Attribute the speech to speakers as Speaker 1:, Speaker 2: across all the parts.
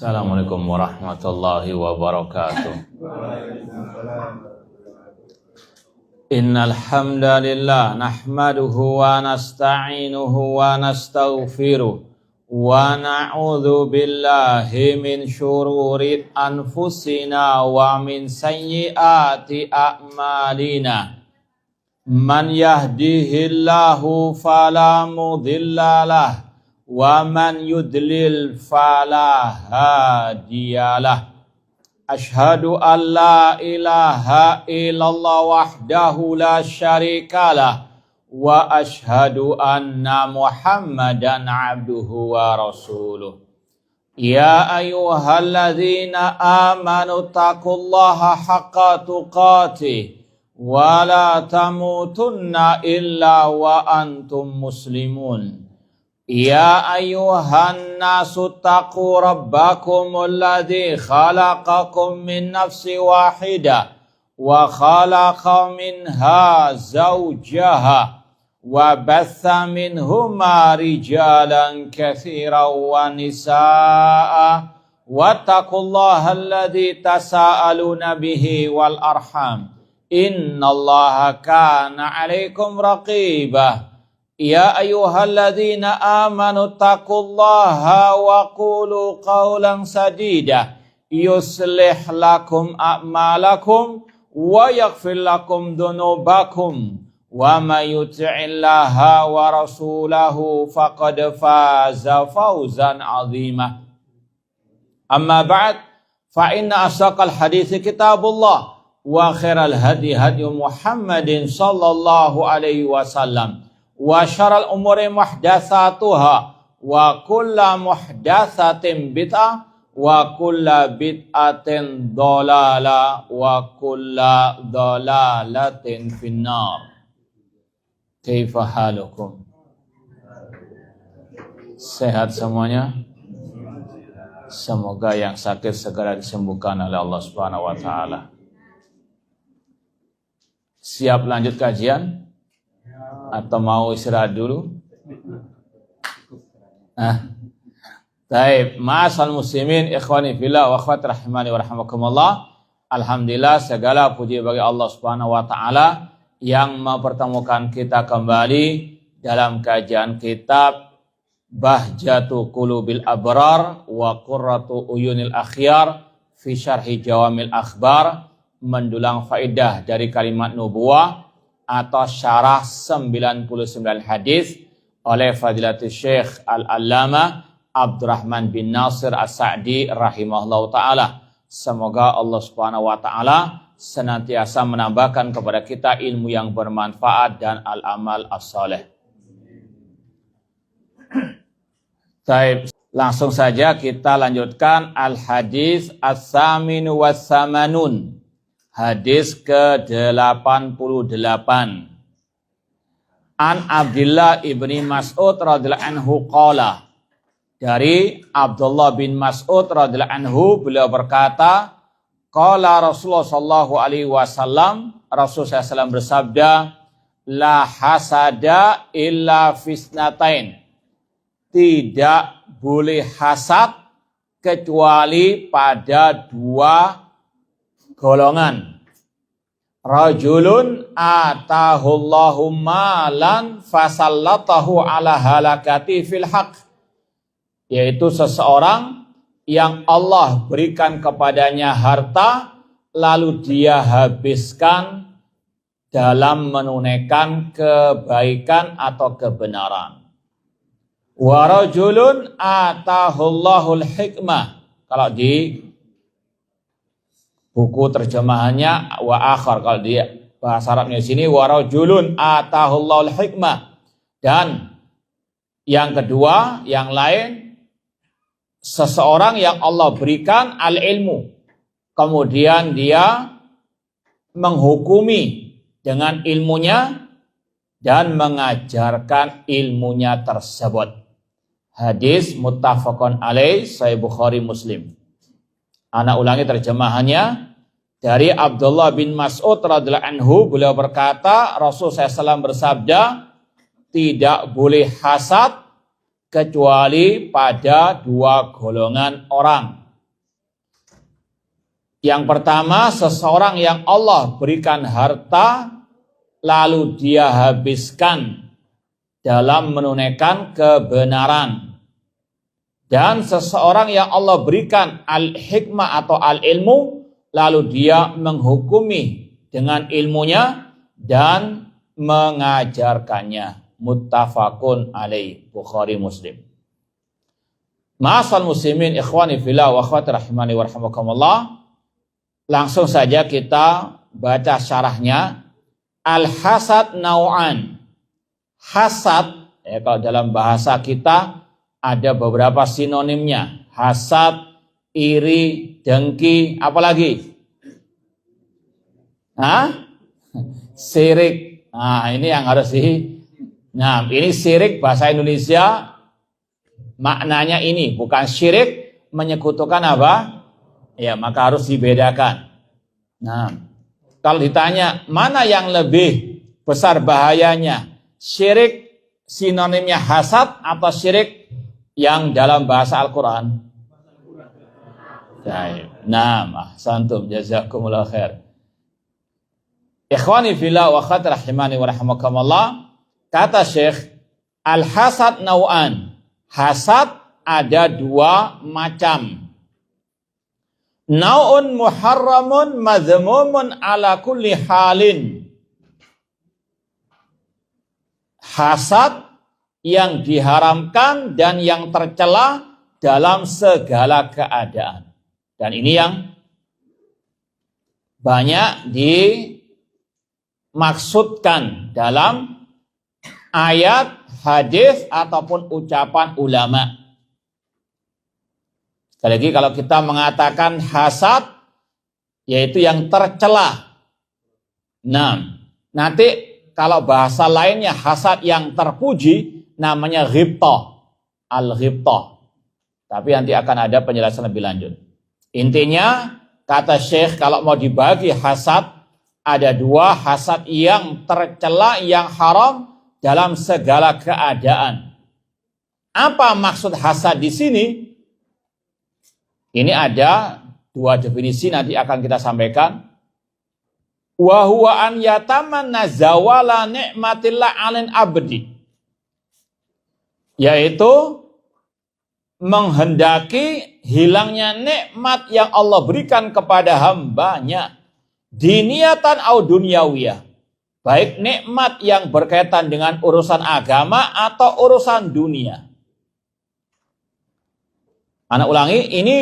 Speaker 1: Assalamualaikum warahmatullahi wabarakatuh. Innal hamdalillah nahmaduhu wa nasta'inuhu wa nastaghfiruh wa na'udzu billahi min syururi anfusina wa min sayyiati a'malina. Man yahdihillahu fala mudilla lahu wa man yudlil fala hadiyalah. Ashhadu an la ilaha illallah wahdahu la syarikalah wa ashhadu anna Muhammadan abduhu wa rasuluh. Ya ayyuhalladzina amanu taqullaha haqqa tuqatih wa la tamutunna illa wa antum muslimun. Ya ayyuhan nasu taqu rabbakumul ladzi khalaqakum min nafsin wahidah wa khalaqa minha zawjaha wa batha minhuma rijalan katsiran wa nisaa'a wattaqullaha alladzi tasaaluna bihi wal arham innallaha kana 'alaikum raqibah. Ya ayyuhalladzina amanu taqullaha wa qulu qawlan sadida yuslih lakum a'malakum wa yaghfir lakum dhunubakum wa may yuti'illaha wa rasulahu faqad faza fawzan 'azima. Amma ba'd, fa inna asdaqal hadithi kitabullah wa khairal hadi hadi Muhammadin sallallahu alaihi wasallam wa syaral umuri muhdatsatuha wa kulla muhdatsatin bid'ah wa kulla bid'atin dhalalah wa kulla dhalalatin finnar. Kaifa halukum? Sehat semuanya? Semoga yang sakit segera disembuhkan oleh Allah Subhanahu wa taala. Siap lanjut kajian? Atau mau istirahat dulu? Baik, ma'asal muslimin, ikhwani fillah wa akhwat rahimani wa rahmakumullah. Alhamdulillah, segala puji bagi Allah Subhanahu wa taala yang mempertemukan kita kembali dalam kajian kitab Bahjatu Qulubil Abrar wa Qurratu Uyunil Akhyar fi Syarhi Jawamil Akhbar, mendulang faedah dari kalimat nubuwah atau syarah 99 hadis oleh Fadilatul Syekh Al-Allamah Abdurrahman bin Nasir As-Sa'di rahimahullah ta'ala. Semoga Allah Subhanahu wa ta'ala senantiasa menambahkan kepada kita ilmu yang bermanfaat dan al-amal as-saleh. Baik, langsung saja kita lanjutkan al-hadis as-saminu was-samanun. Hadis ke-88. An Abdullah ibni Mas'ud radhiyallahu anhu qala. Dari Abdullah bin Mas'ud radhiyallahu anhu, beliau berkata, qala Rasulullah sallallahu alaihi wasallam, Rasulullah SAW bersabda, la hasada illa fisnatain. Tidak boleh hasad kecuali pada dua golongan. Rajulun atahullahu malan fasallatahu ala halakati fil haq. Yaitu seseorang yang Allah berikan kepadanya harta lalu dia habiskan dalam menunaikan kebaikan atau kebenaran. Wa rajulun atahullahul hikmah. Kalau di buku terjemahannya wa akhar, kalau di bahasa Arabnya sini wa rajulun atahullahul hikmah. Dan yang kedua, yang lain, seseorang yang Allah berikan al-ilmu, kemudian dia menghukumi dengan ilmunya dan mengajarkan ilmunya tersebut. Hadis muttafaqun alaih, Sahih Bukhari Muslim. Ana ulangi terjemahannya. Dari Abdullah bin Mas'ud radhiyallahu anhu, beliau berkata, Rasulullah SAW bersabda, tidak boleh hasad kecuali pada dua golongan orang. Yang pertama, seseorang yang Allah berikan harta lalu dia habiskan dalam menunaikan kebenaran. Dan seseorang yang Allah berikan al-hikmah atau al-ilmu lalu dia menghukumi dengan ilmunya dan mengajarkannya. Muttafaqun alaih, Bukhari Muslim. Ma'asal muslimin ikhwani fillah wa akhwati rahimani wa rahimakumullah. Langsung saja kita baca syarahnya. Al-hasad nau'an. Hasad, kalau dalam bahasa kita ada beberapa sinonimnya. Hasad, iri, dengki, apalagi? Sirik. Nah, ini yang harus Nah, ini sirik bahasa Indonesia maknanya ini, bukan syirik menyekutukan apa? Ya, maka harus dibedakan. Nah, kalau ditanya mana yang lebih besar bahayanya, syirik sinonimnya hasad atau syirik yang dalam bahasa Al-Quran? Nah, santum, jazakumullah khair. Ikhwani fillah wa akhwati rahimani wa rahimakumullah. Kata Syekh, al-hasad nau'an. Hasad ada dua macam. Nau'un muharramun mazmumun ala kulli halin. Hasad yang diharamkan dan yang tercela dalam segala keadaan. Dan ini yang banyak dimaksudkan dalam ayat, hadis ataupun ucapan ulama. Sekali lagi kalau kita mengatakan hasad, yaitu yang tercela. Nah, nanti kalau bahasa lainnya hasad yang terpuji, namanya ghibtah, al-ghibtah. Tapi nanti akan ada penjelasan lebih lanjut. Intinya, kata Syekh, kalau mau dibagi hasad, ada dua, hasad yang tercela, yang haram dalam segala keadaan. Apa maksud hasad di sini? Ini ada dua definisi, nanti akan kita sampaikan. Wa huwa an yatamanna zawala ni'matillah 'alal abdi. Yaitu menghendaki hilangnya nikmat yang Allah berikan kepada hambanya. Diniyatan au dunyawiyah. Baik nikmat yang berkaitan dengan urusan agama atau urusan dunia. Anak ulangi, ini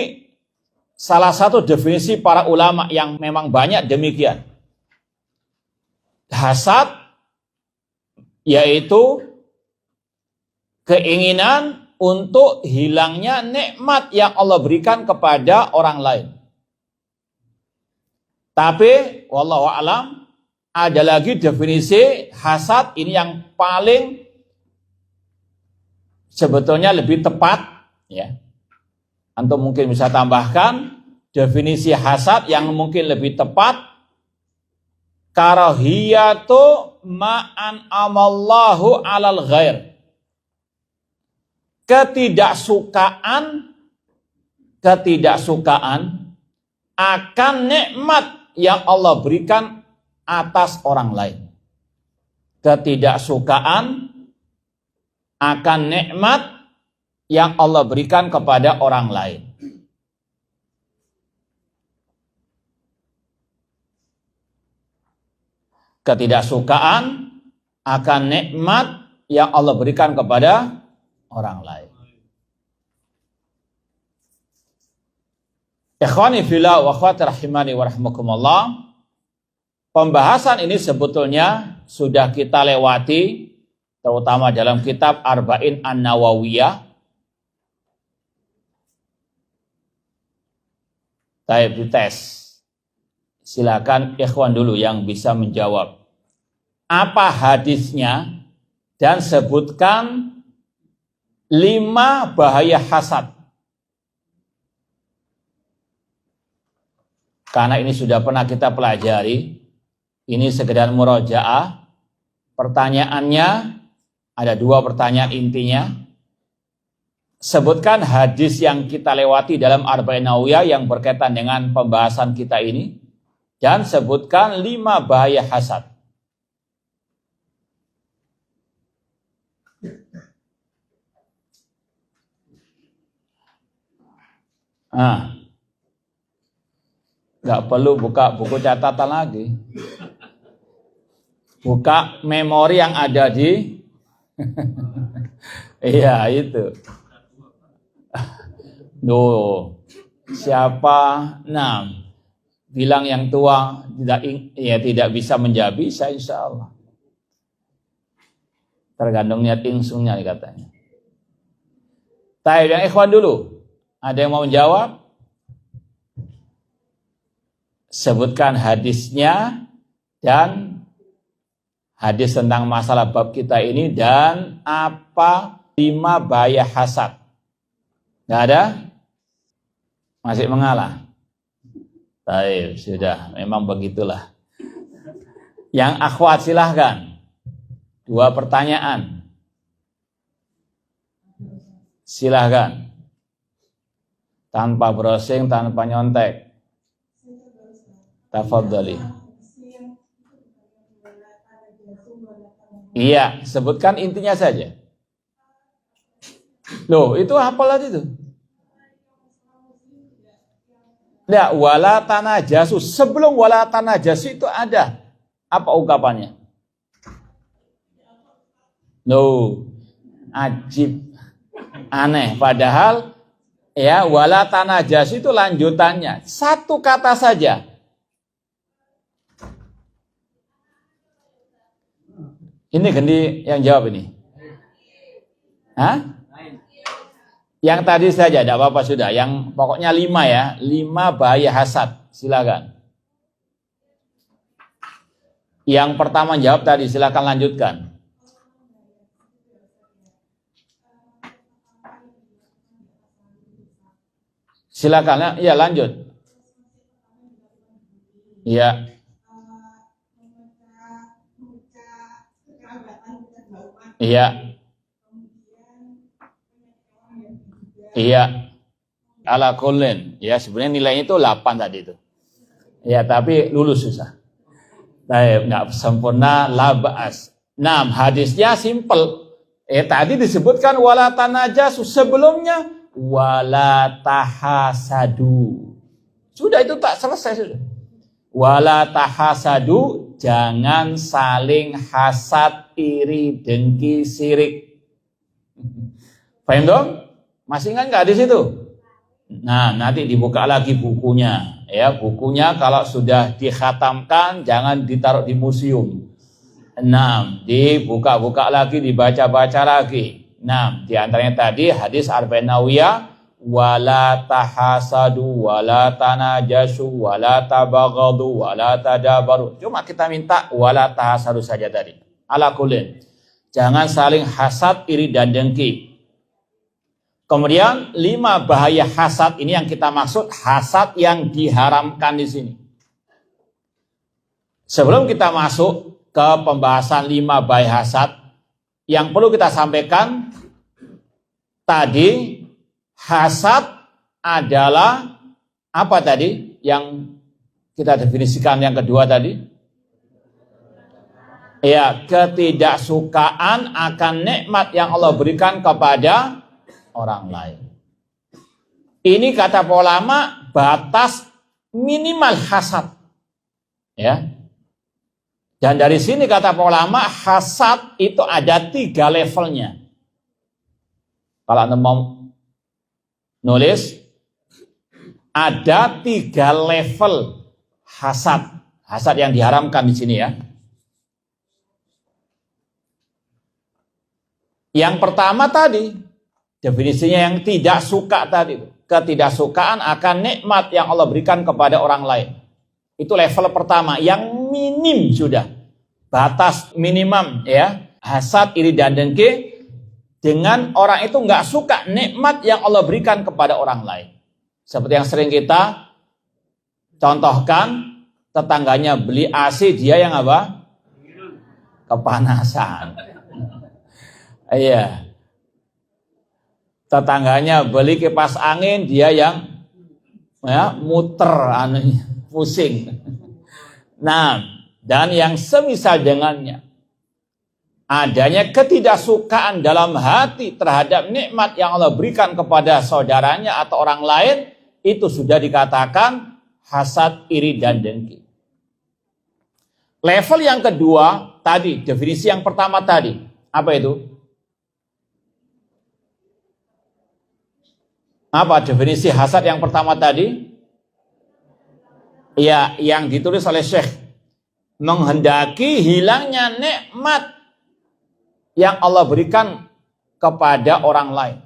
Speaker 1: salah satu definisi para ulama yang memang banyak demikian. Hasad yaitu keinginan untuk hilangnya nikmat yang Allah berikan kepada orang lain. Tapi wallahu a'lam, ada lagi definisi hasad ini yang paling sebetulnya lebih tepat, ya. Antum mungkin bisa tambahkan definisi hasad yang mungkin lebih tepat. Karahiyatu ma'an amallahu alal ghair. Ketidaksukaan akan nikmat yang Allah berikan atas orang lain. Ketidaksukaan akan nikmat yang Allah berikan kepada orang lain. Ketidaksukaan akan nikmat yang Allah berikan kepada orang lain. Ikhwani fillah wa akhwati rahimani wa rahimakumullah. Pembahasan ini sebetulnya sudah kita lewati, terutama dalam kitab Arba'in An-Nawawiyah. Taib dites. Silakan ikhwan dulu yang bisa menjawab. Apa hadisnya dan sebutkan 5 bahaya hasad. Karena ini sudah pernah kita pelajari, ini sekedar murojaah. Pertanyaannya ada 2 pertanyaan intinya. sebutkan hadis yang kita lewati dalam Arba'in Nawawiyah yang berkaitan dengan pembahasan kita ini, dan sebutkan 5 bahaya hasad. Nggak perlu buka buku catatan lagi. Buka memori yang ada di iya itu. Duh, siapa? Nah, bilang yang tua tidak bisa menjawab, bisa insya Allah. Tergantung niat insungnya katanya. Tapi yang ikhwan dulu, ada yang mau menjawab? Sebutkan hadisnya dan hadis tentang masalah bab kita ini dan apa 5 bahaya hasad. Nggak ada? Masih mengalah? Baik, sudah. Memang begitulah. Yang akhwat silahkan. 2 pertanyaan. Silahkan. Tanpa browsing, tanpa nyontek. Tafadhali. Iya, sebutkan intinya saja. Loh, itu hafal tadi itu. Nah, wala tanajasu. Sebelum wala tanajasu itu ada. Apa ungkapannya? Loh, ajib. Aneh. Padahal, ya, wala tanajasu itu lanjutannya. 1 kata saja. Ini Gendi yang jawab ini. Hah? Yang tadi saja, tidak apa-apa sudah. Yang pokoknya 5 ya. 5 bahaya hasad. Silakan. Yang pertama jawab tadi, silakan lanjutkan. Silakan ya, lanjut. Iya. Iya. Iya. Ala kullin. Ya, sebenarnya nilainya itu 8 tadi itu. Ya, tapi lulus susah. Enggak sempurna labas. Nah, hadisnya simple. Tadi disebutkan wala tanajasu, sebelumnya wala tahasadu. Sudah itu tak selesai sudah. Wala tahasadu, jangan saling hasad, iri, dengki, sirik. Paham dong? Masih ingat nggak di situ? Nah, nanti dibuka lagi bukunya. Ya, bukunya kalau sudah dikhatamkan jangan ditaruh di museum. 6, dibuka-buka lagi, dibaca-baca lagi. 6, di antaranya tadi hadis Arba'in Nawawiyah, wala tahasadu, wala tanajasu, wala tabaghadu, wala tadabaru. Cuma kita minta wala tahasadu saja tadi. Ala kullin. Jangan saling hasad, iri dan dengki. Kemudian 5 bahaya hasad ini yang kita maksud hasad yang diharamkan di sini. Sebelum kita masuk ke pembahasan 5 bahaya hasad, yang perlu kita sampaikan tadi, hasad adalah apa tadi yang kita definisikan yang kedua tadi? Ya, ketidaksukaan akan nikmat yang Allah berikan kepada orang lain. Ini kata ulama batas minimal hasad. Ya. Dan dari sini kata ulama hasad itu ada 3 levelnya. Kalau Anda mau nulis, ada 3 level hasad. Hasad yang diharamkan di sini ya. Yang pertama tadi, definisinya yang tidak suka tadi. Ketidaksukaan akan nikmat yang Allah berikan kepada orang lain. Itu level pertama, yang minim sudah. Batas minimum ya. Hasad, iri dan dengki. Dengan orang itu nggak suka nikmat yang Allah berikan kepada orang lain. Seperti yang sering kita contohkan, tetangganya beli AC, dia yang apa? Kepanasan. Iya. Tetangganya beli kipas angin, dia yang muter anunya, pusing. Nah, dan yang semisal dengannya, adanya ketidaksukaan dalam hati terhadap nikmat yang Allah berikan kepada saudaranya atau orang lain, itu sudah dikatakan hasad, iri, dan dengki. Level yang kedua tadi, definisi yang pertama tadi, apa itu? Apa definisi hasad yang pertama tadi? Ya, yang ditulis oleh Syekh, menghendaki hilangnya nikmat yang Allah berikan kepada orang lain.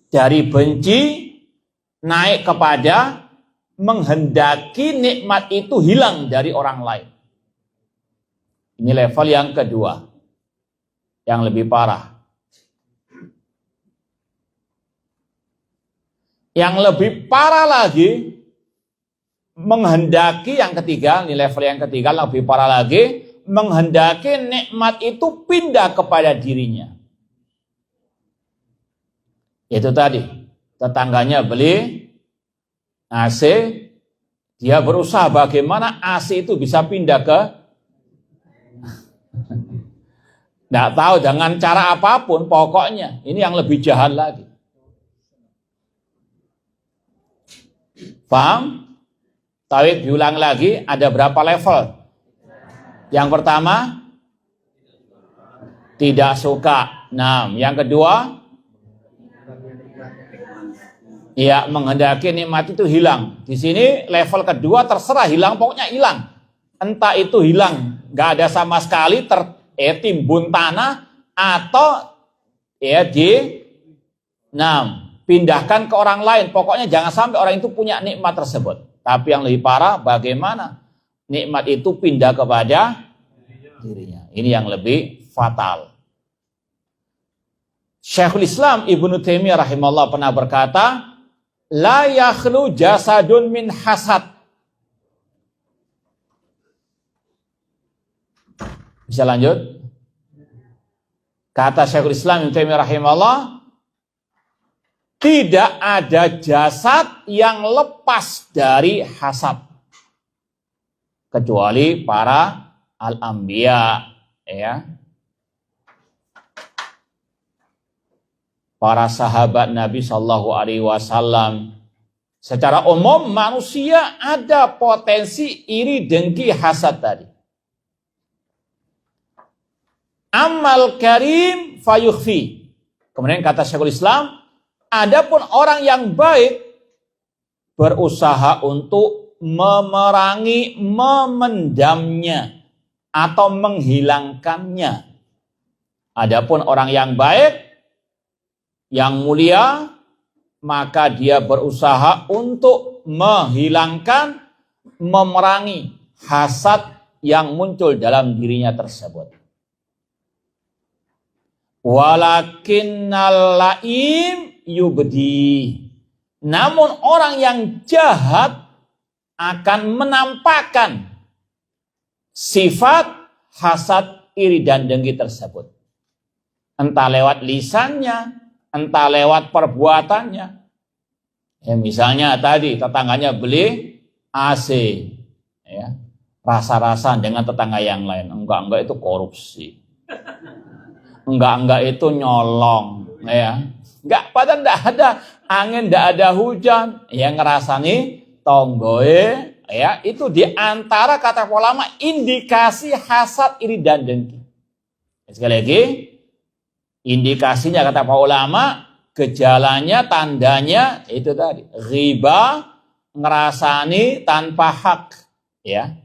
Speaker 1: Dari benci naik kepada menghendaki nikmat itu hilang dari orang lain. Ini level yang kedua, yang lebih parah. Yang lebih parah lagi, menghendaki yang ketiga, ini level yang ketiga, lebih parah lagi, menghendaki nikmat itu pindah kepada dirinya. Itu tadi, tetangganya beli AC, dia berusaha bagaimana AC itu bisa pindah ke, nggak tahu dengan cara apapun, pokoknya ini yang lebih jahat lagi. Paham? Tauhid diulang lagi, ada berapa level? Yang pertama, tidak suka. Nah, yang kedua, ya menghendaki nikmat itu hilang. Di sini level kedua terserah hilang, pokoknya hilang. Entah itu hilang, nggak ada sama sekali, timbun tanah, atau pindahkan ke orang lain. Pokoknya jangan sampai orang itu punya nikmat tersebut. Tapi yang lebih parah, bagaimana nikmat itu pindah kepada dirinya. Ini yang lebih fatal. Syekhul Islam Ibnu Taimiyah rahimahullah pernah berkata, la yakhlu jasadun min hasad. Bisa lanjut? Kata Syekhul Islam Ibnu Taimiyah rahimahullah, tidak ada jasad yang lepas dari hasad kecuali para al-anbiya, ya. Para sahabat Nabi Shallallahu Alaihi Wasallam. Secara umum manusia ada potensi iri, dengki, hasad tadi. Amal karim fayukhfi. Kemudian kata Syekhul Islam, adapun orang yang baik berusaha untuk memerangi, memendamnya atau menghilangkannya. Adapun orang yang baik, yang mulia, maka dia berusaha untuk menghilangkan, memerangi hasad yang muncul dalam dirinya tersebut. Walakinnal laim yubdi. Namun orang yang jahat akan menampakkan sifat hasad, iri, dan dengki tersebut. Entah lewat lisannya, entah lewat perbuatannya. Ya, misalnya tadi tetangganya beli AC, ya, rasa-rasa dengan tetangga yang lain. Enggak itu korupsi. Enggak itu nyolong, ya. Enggak, padahal enggak ada angin, enggak ada hujan, ya ngerasani tonggoe, ya, itu diantara kata ulama indikasi hasad, iri, dan dengki. Sekali lagi, indikasinya kata para ulama, gejalanya, tandanya itu tadi, riba, ngerasani tanpa hak, ya.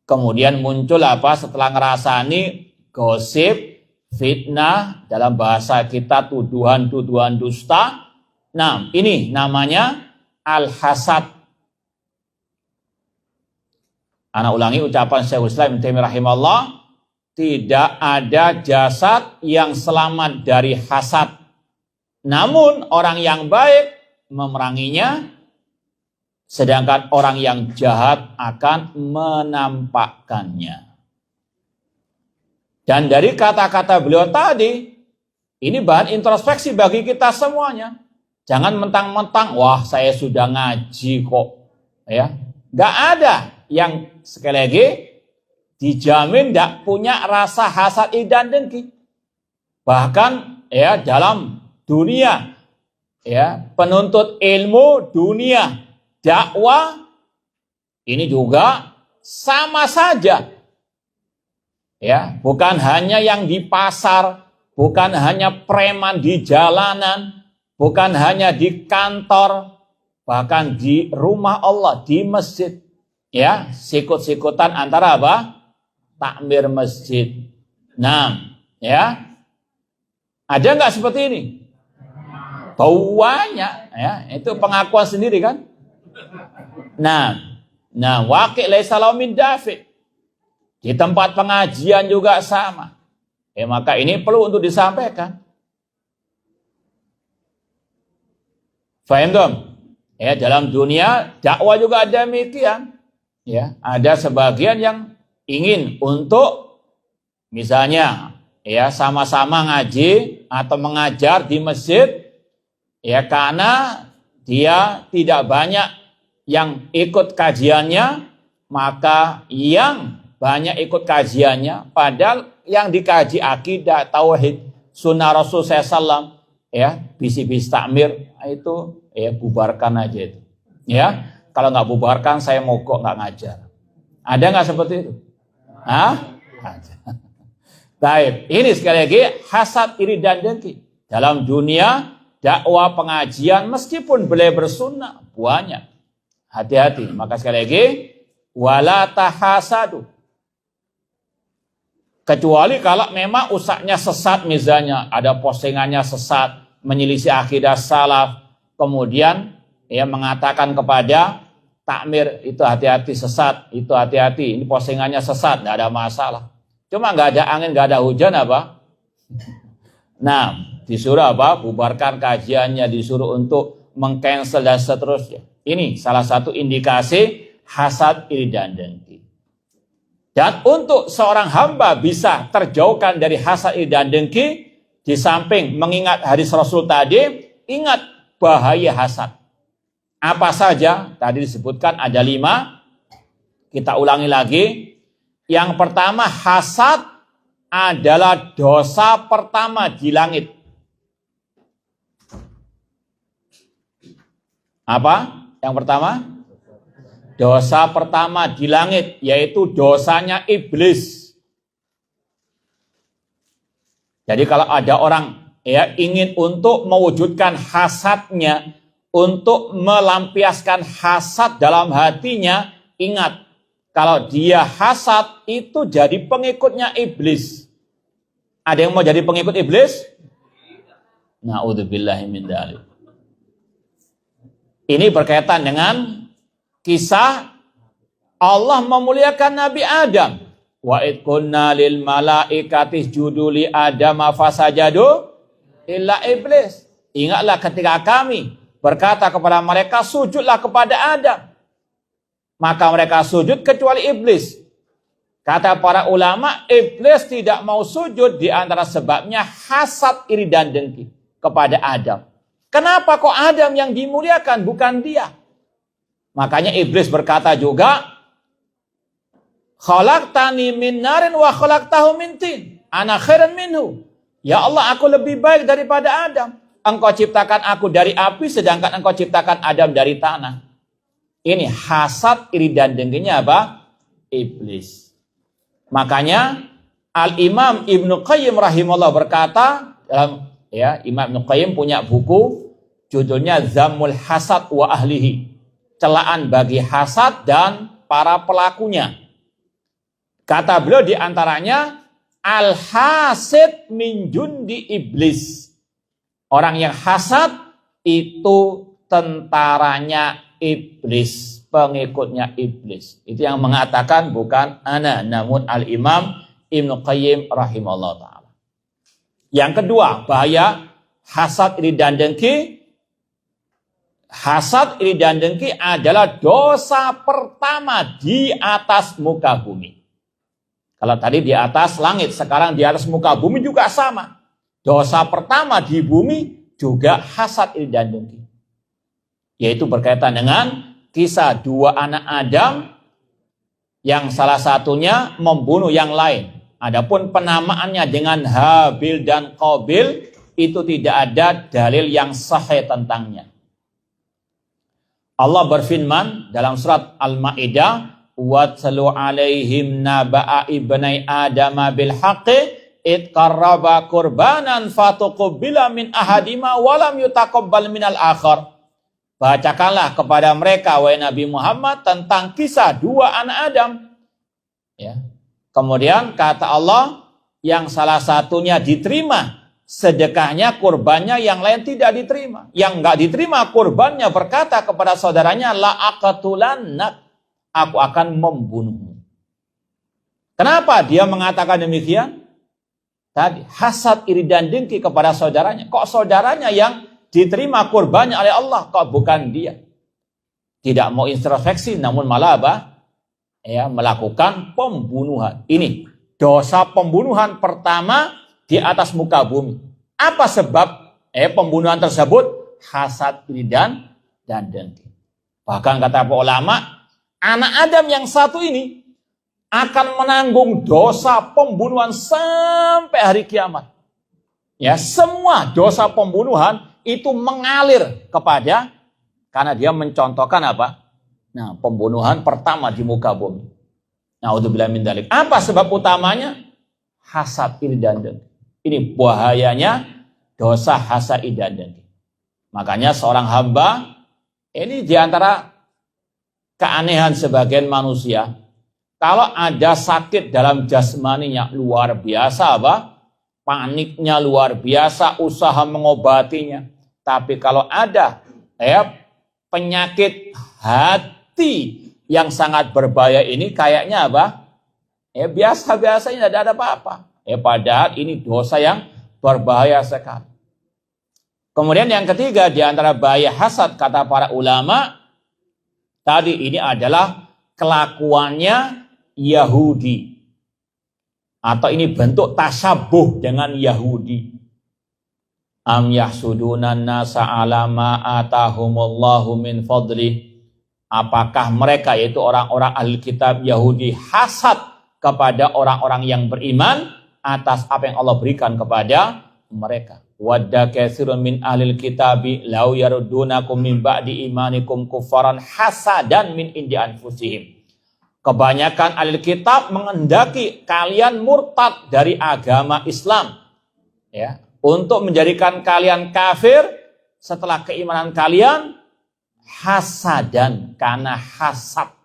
Speaker 1: Kemudian muncul apa setelah ngerasani? Gosip, fitnah, dalam bahasa kita tuduhan-tuduhan dusta. Nah, ini namanya al-hasad. Ana ulangi ucapan Syekhul Islam Ibnu Taimiyah rahimahullah, tidak ada jasad yang selamat dari hasad. Namun orang yang baik memeranginya, sedangkan orang yang jahat akan menampakkannya. Dan dari kata-kata beliau tadi, Ini bahan introspeksi bagi kita semuanya. Jangan mentang-mentang, wah saya sudah ngaji kok. Ya, nggak ada yang sekali lagi dijamin tidak punya rasa hasad iri dan dengki. Bahkan ya dalam dunia ya penuntut ilmu, dunia dakwah ini juga sama saja. Ya, bukan hanya yang di pasar, bukan hanya preman di jalanan, bukan hanya di kantor, bahkan di rumah Allah, di masjid. Ya, sikut-sikutan antara apa? Takmir masjid. Nah, ya. Ada nggak seperti ini? Banyak, ya. Itu pengakuan sendiri kan? Nah, waqi' laisa lahu min dafi'. Di tempat pengajian juga sama. Maka ini perlu untuk disampaikan. Faham dong? Ya, dalam dunia dakwah juga ada demikian. Ya, ada sebagian yang ingin untuk misalnya ya sama-sama ngaji atau mengajar di masjid ya karena dia tidak banyak yang ikut kajiannya, maka yang banyak ikut kajiannya padahal yang dikaji akidah, tauhid, sunnah Rasul SAW ya, bisi-bisi takmir itu ya bubarkan aja itu. Ya, kalau nggak bubarkan saya mogok nggak ngajar. Ada nggak seperti itu? Hah? Ada. Baik, ini sekali lagi hasad, iri dan dengki dalam dunia dakwah pengajian meskipun beliau bersunnah banyak. Hati-hati. Maka sekali lagi wala tahasadu. Kecuali kalau memang usahanya sesat, misalnya ada postingannya sesat, menyelisih akidah salaf, kemudian ya mengatakan kepada takmir itu hati-hati sesat, itu hati-hati, ini postingannya sesat, tidak ada masalah. Cuma nggak ada angin, nggak ada hujan apa? Nah, disuruh apa? Bubarkan kajiannya, disuruh untuk meng-cancel dan seterusnya. Ini salah satu indikasi hasad, iri dan dengki. Dan untuk seorang hamba bisa terjauhkan dari hasad, iri dan dengki, di samping mengingat hadis Rasul tadi, ingat bahaya hasad. Apa saja? Tadi disebutkan ada 5. Kita ulangi lagi. Yang pertama, hasad adalah dosa pertama di langit. Apa? Yang pertama? Dosa pertama di langit, yaitu dosanya iblis. Jadi kalau ada orang ya ingin untuk mewujudkan hasadnya, untuk melampiaskan hasad dalam hatinya, ingat, kalau dia hasad itu jadi pengikutnya iblis. Ada yang mau jadi pengikut iblis? Na'udzubillahi min dzalik. Ini berkaitan dengan kisah Allah memuliakan Nabi Adam. Wa id kunna lil malaikati isjudu li Adam fasajadu illa iblis. Ingatlah ketika kami berkata kepada mereka, sujudlah kepada Adam. Maka mereka sujud kecuali iblis. Kata para ulama, iblis tidak mau sujud di antara sebabnya hasad, iri dan dengki kepada Adam. Kenapa kok Adam yang dimuliakan bukan dia? Makanya iblis berkata juga, khalaqtani min narin wa khalaqtahu min tin. Ana khairan minhu. Ya Allah, aku lebih baik daripada Adam. Engkau ciptakan aku dari api, sedangkan engkau ciptakan Adam dari tanah. Ini hasad, iri dan dengkinya apa? Iblis. Makanya Al-Imam Ibnu Qayyim rahimahullah berkata, Imam Ibnu Qayyim punya buku judulnya Zammul Hasad wa Ahlihi. Celaan bagi hasad dan para pelakunya. Kata beliau di antaranya, al-hasid min jundi iblis. Orang yang hasad itu tentaranya iblis, pengikutnya iblis. Itu yang mengatakan bukan ana, namun Al-Imam Ibnu Qayyim rahimahullah ta'ala. Yang kedua, bahaya hasad, iri dan dengki. Hasad, iri dan dengki adalah dosa pertama di atas muka bumi. Kalau tadi di atas langit, sekarang di atas muka bumi juga sama. Dosa pertama di bumi juga hasad, iri dan dengki. Yaitu berkaitan dengan kisah dua anak Adam yang salah satunya membunuh yang lain. Adapun penamaannya dengan Habil dan Qabil itu tidak ada dalil yang sahih tentangnya. Allah berfirman dalam surat Al-Maidah, "Watlu 'alaihim naba'a ibnai Adam bil haqqi id qarraba qurbanan fatuqbila min ahadima wa lam yutaqabbal minal akhar." Bacakanlah kepada mereka wahai Nabi Muhammad tentang kisah dua anak Adam. Ya. Kemudian kata Allah, yang salah satunya diterima sedekahnya, kurbannya, yang lain tidak diterima. Yang enggak diterima kurbannya berkata kepada saudaranya, la aqtulannak, aku akan membunuhmu. Kenapa dia mengatakan demikian? Tadi hasad, iri dan dengki kepada saudaranya. Kok saudaranya yang diterima kurbannya oleh Allah, kok bukan dia? Tidak mau introspeksi, namun malah apa? Ya, melakukan pembunuhan. Ini dosa pembunuhan pertama di atas muka bumi. Apa sebab pembunuhan tersebut? Hasad, iri dan dengki. Bahkan kata para ulama, anak Adam yang satu ini akan menanggung dosa pembunuhan sampai hari kiamat. Ya, semua dosa pembunuhan itu mengalir kepada, karena dia mencontohkan apa? Nah, pembunuhan pertama di muka bumi. Na'udzubillah min dzalik. Apa sebab utamanya? Hasad, iri dan dengki. Ini bahayanya dosa hasad, iri dan dengki. Makanya seorang hamba, ini diantara keanehan sebagian manusia, kalau ada sakit dalam jasmaninya luar biasa apa? Paniknya luar biasa, usaha mengobatinya. Tapi kalau ada penyakit hati yang sangat berbahaya ini, kayaknya apa? Biasa-biasanya tidak ada apa-apa. Padahal ini dosa yang berbahaya sekali. Kemudian yang ketiga di antara bahaya hasad kata para ulama, tadi ini adalah kelakuannya Yahudi. Atau ini bentuk tasabuh dengan Yahudi. Am yahsudunan nasa ala ma atahumullahu min fadlih. Apakah mereka, yaitu orang-orang ahli kitab Yahudi, hasad kepada orang-orang yang beriman atas apa yang Allah berikan kepada mereka? Wadda katsirun min ahlil kitabi law yaruddunakum min ba'di imanikum kuffaran hasadan min indi anfusihim. Kebanyakan ahli kitab menghendaki kalian murtad dari agama Islam, ya, untuk menjadikan kalian kafir setelah keimanan kalian, hasadan, karena hasad.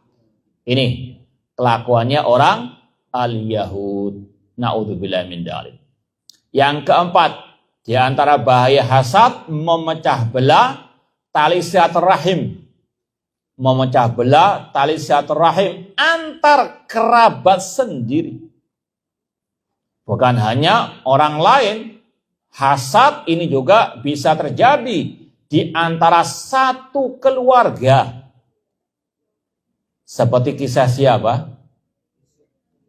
Speaker 1: Ini kelakuannya orang al-Yahud. Na'udzubillah min dzalik. Yang keempat, di antara bahaya hasad, memecah belah tali silaturahim. Memecah belah tali silaturahim antar kerabat sendiri. Bukan hanya orang lain, hasad ini juga bisa terjadi di antara satu keluarga. Seperti kisah siapa?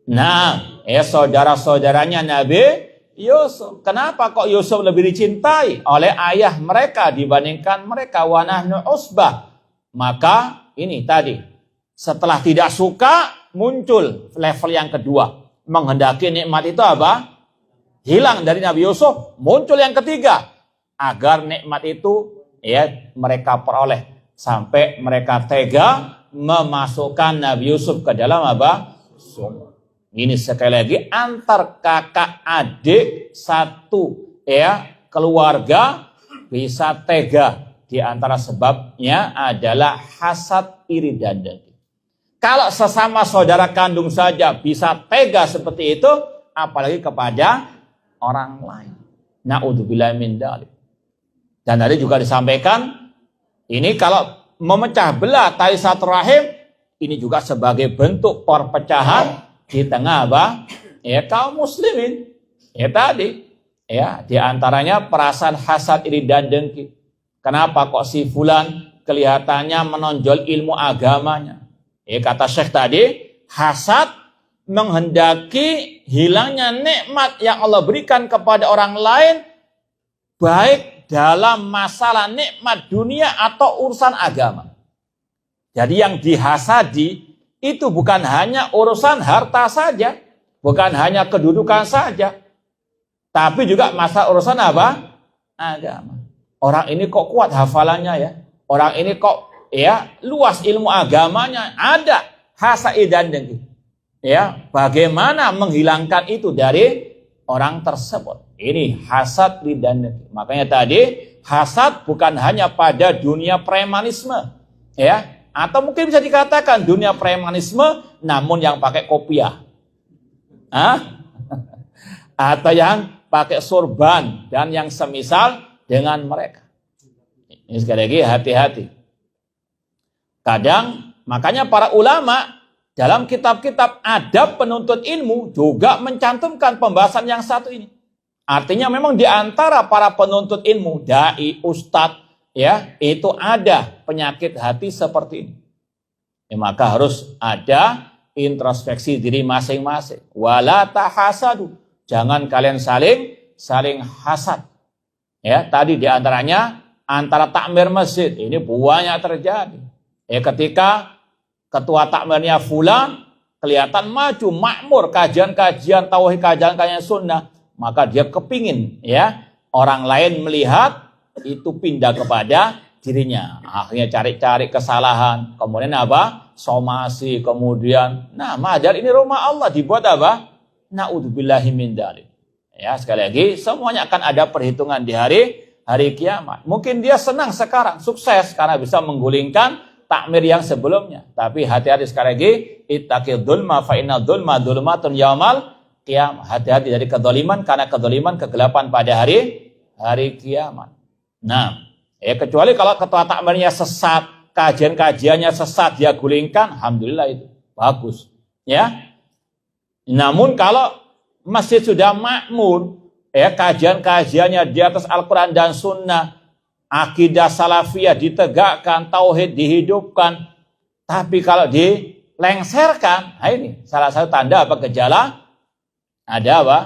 Speaker 1: Nah, saudara-saudaranya Nabi Yusuf. Kenapa kok Yusuf lebih dicintai oleh ayah mereka dibandingkan mereka? Wa nahnu usbah. Maka ini tadi, setelah tidak suka, muncul level yang kedua. Menghendaki nikmat itu apa? Hilang dari Nabi Yusuf. Muncul yang ketiga, agar nikmat itu mereka peroleh. Sampai mereka tega memasukkan Nabi Yusuf ke dalam apa? Sumur. Ini sekali lagi antar kakak adik satu keluarga bisa tega. Di antara sebabnya adalah hasad, iri dan dengki. Kalau sesama saudara kandung saja bisa tega seperti itu, apalagi kepada orang lain. Na'udzubillah min dzalik. Dan tadi juga disampaikan, ini kalau memecah belah tali silaturahim, ini juga sebagai bentuk perpecahan di tengah apa? Kaum muslimin. Di antaranya perasaan hasad, iri dan dengki. Kenapa kok si fulan kelihatannya menonjol ilmu agamanya? Kata Syekh tadi, hasad menghendaki hilangnya nikmat yang Allah berikan kepada orang lain baik dalam masalah nikmat dunia atau urusan agama. Jadi yang dihasadi itu bukan hanya urusan harta saja, bukan hanya kedudukan saja, tapi juga masalah urusan apa? Agama. Orang ini kok kuat hafalannya ya, orang ini kok ya luas ilmu agamanya, ada hasad dan dengki. Ya, bagaimana menghilangkan itu dari orang tersebut? Ini hasad dan dengki. Makanya tadi hasad bukan hanya pada dunia premanisme, ya, atau mungkin bisa dikatakan dunia premanisme, namun yang pakai kopiah, atau yang pakai sorban dan yang semisal dengan mereka. Ini sekali lagi hati-hati. Kadang makanya para ulama dalam kitab-kitab adab penuntut ilmu juga mencantumkan pembahasan yang satu ini. Artinya memang di antara para penuntut ilmu, dai, ustadz, ya, itu ada penyakit hati seperti ini. Ya, maka harus ada introspeksi diri masing-masing. Wala tahasadu. Jangan kalian saling hasad. Ya, tadi di antaranya antara takmir masjid ini banyak terjadi. Ya, ketika ketua takmirnya fulan kelihatan maju, makmur, kajian-kajian tauhid, kajian-kajian sunnah, maka dia kepingin ya orang lain melihat itu pindah kepada dirinya. Akhirnya cari-cari kesalahan, kemudian apa? Somasi, kemudian madal ini rumah Allah dibuat apa? Na'udzubillahi min dzalik. Ya, sekali lagi semuanya akan ada perhitungan di hari kiamat. Mungkin dia senang sekarang, sukses karena bisa menggulingkan takmir yang sebelumnya. Tapi hati-hati sekali lagi, ittaqid dzulma fa inna dzulma dzulumatun yaumal qiyamah. Hati-hati dari kedzaliman karena kedzaliman kegelapan pada hari kiamat. Nah, kecuali kalau ketua takmirnya sesat, kajian-kajiannya sesat, dia gulingkan, alhamdulillah itu bagus, ya. Namun kalau masjid sudah makmur, kajian-kajiannya di atas Al-Quran dan Sunnah, akidah salafiyah ditegakkan, tauhid dihidupkan, tapi kalau dilengserkan, ini salah satu tanda apa? Gejala ada apa?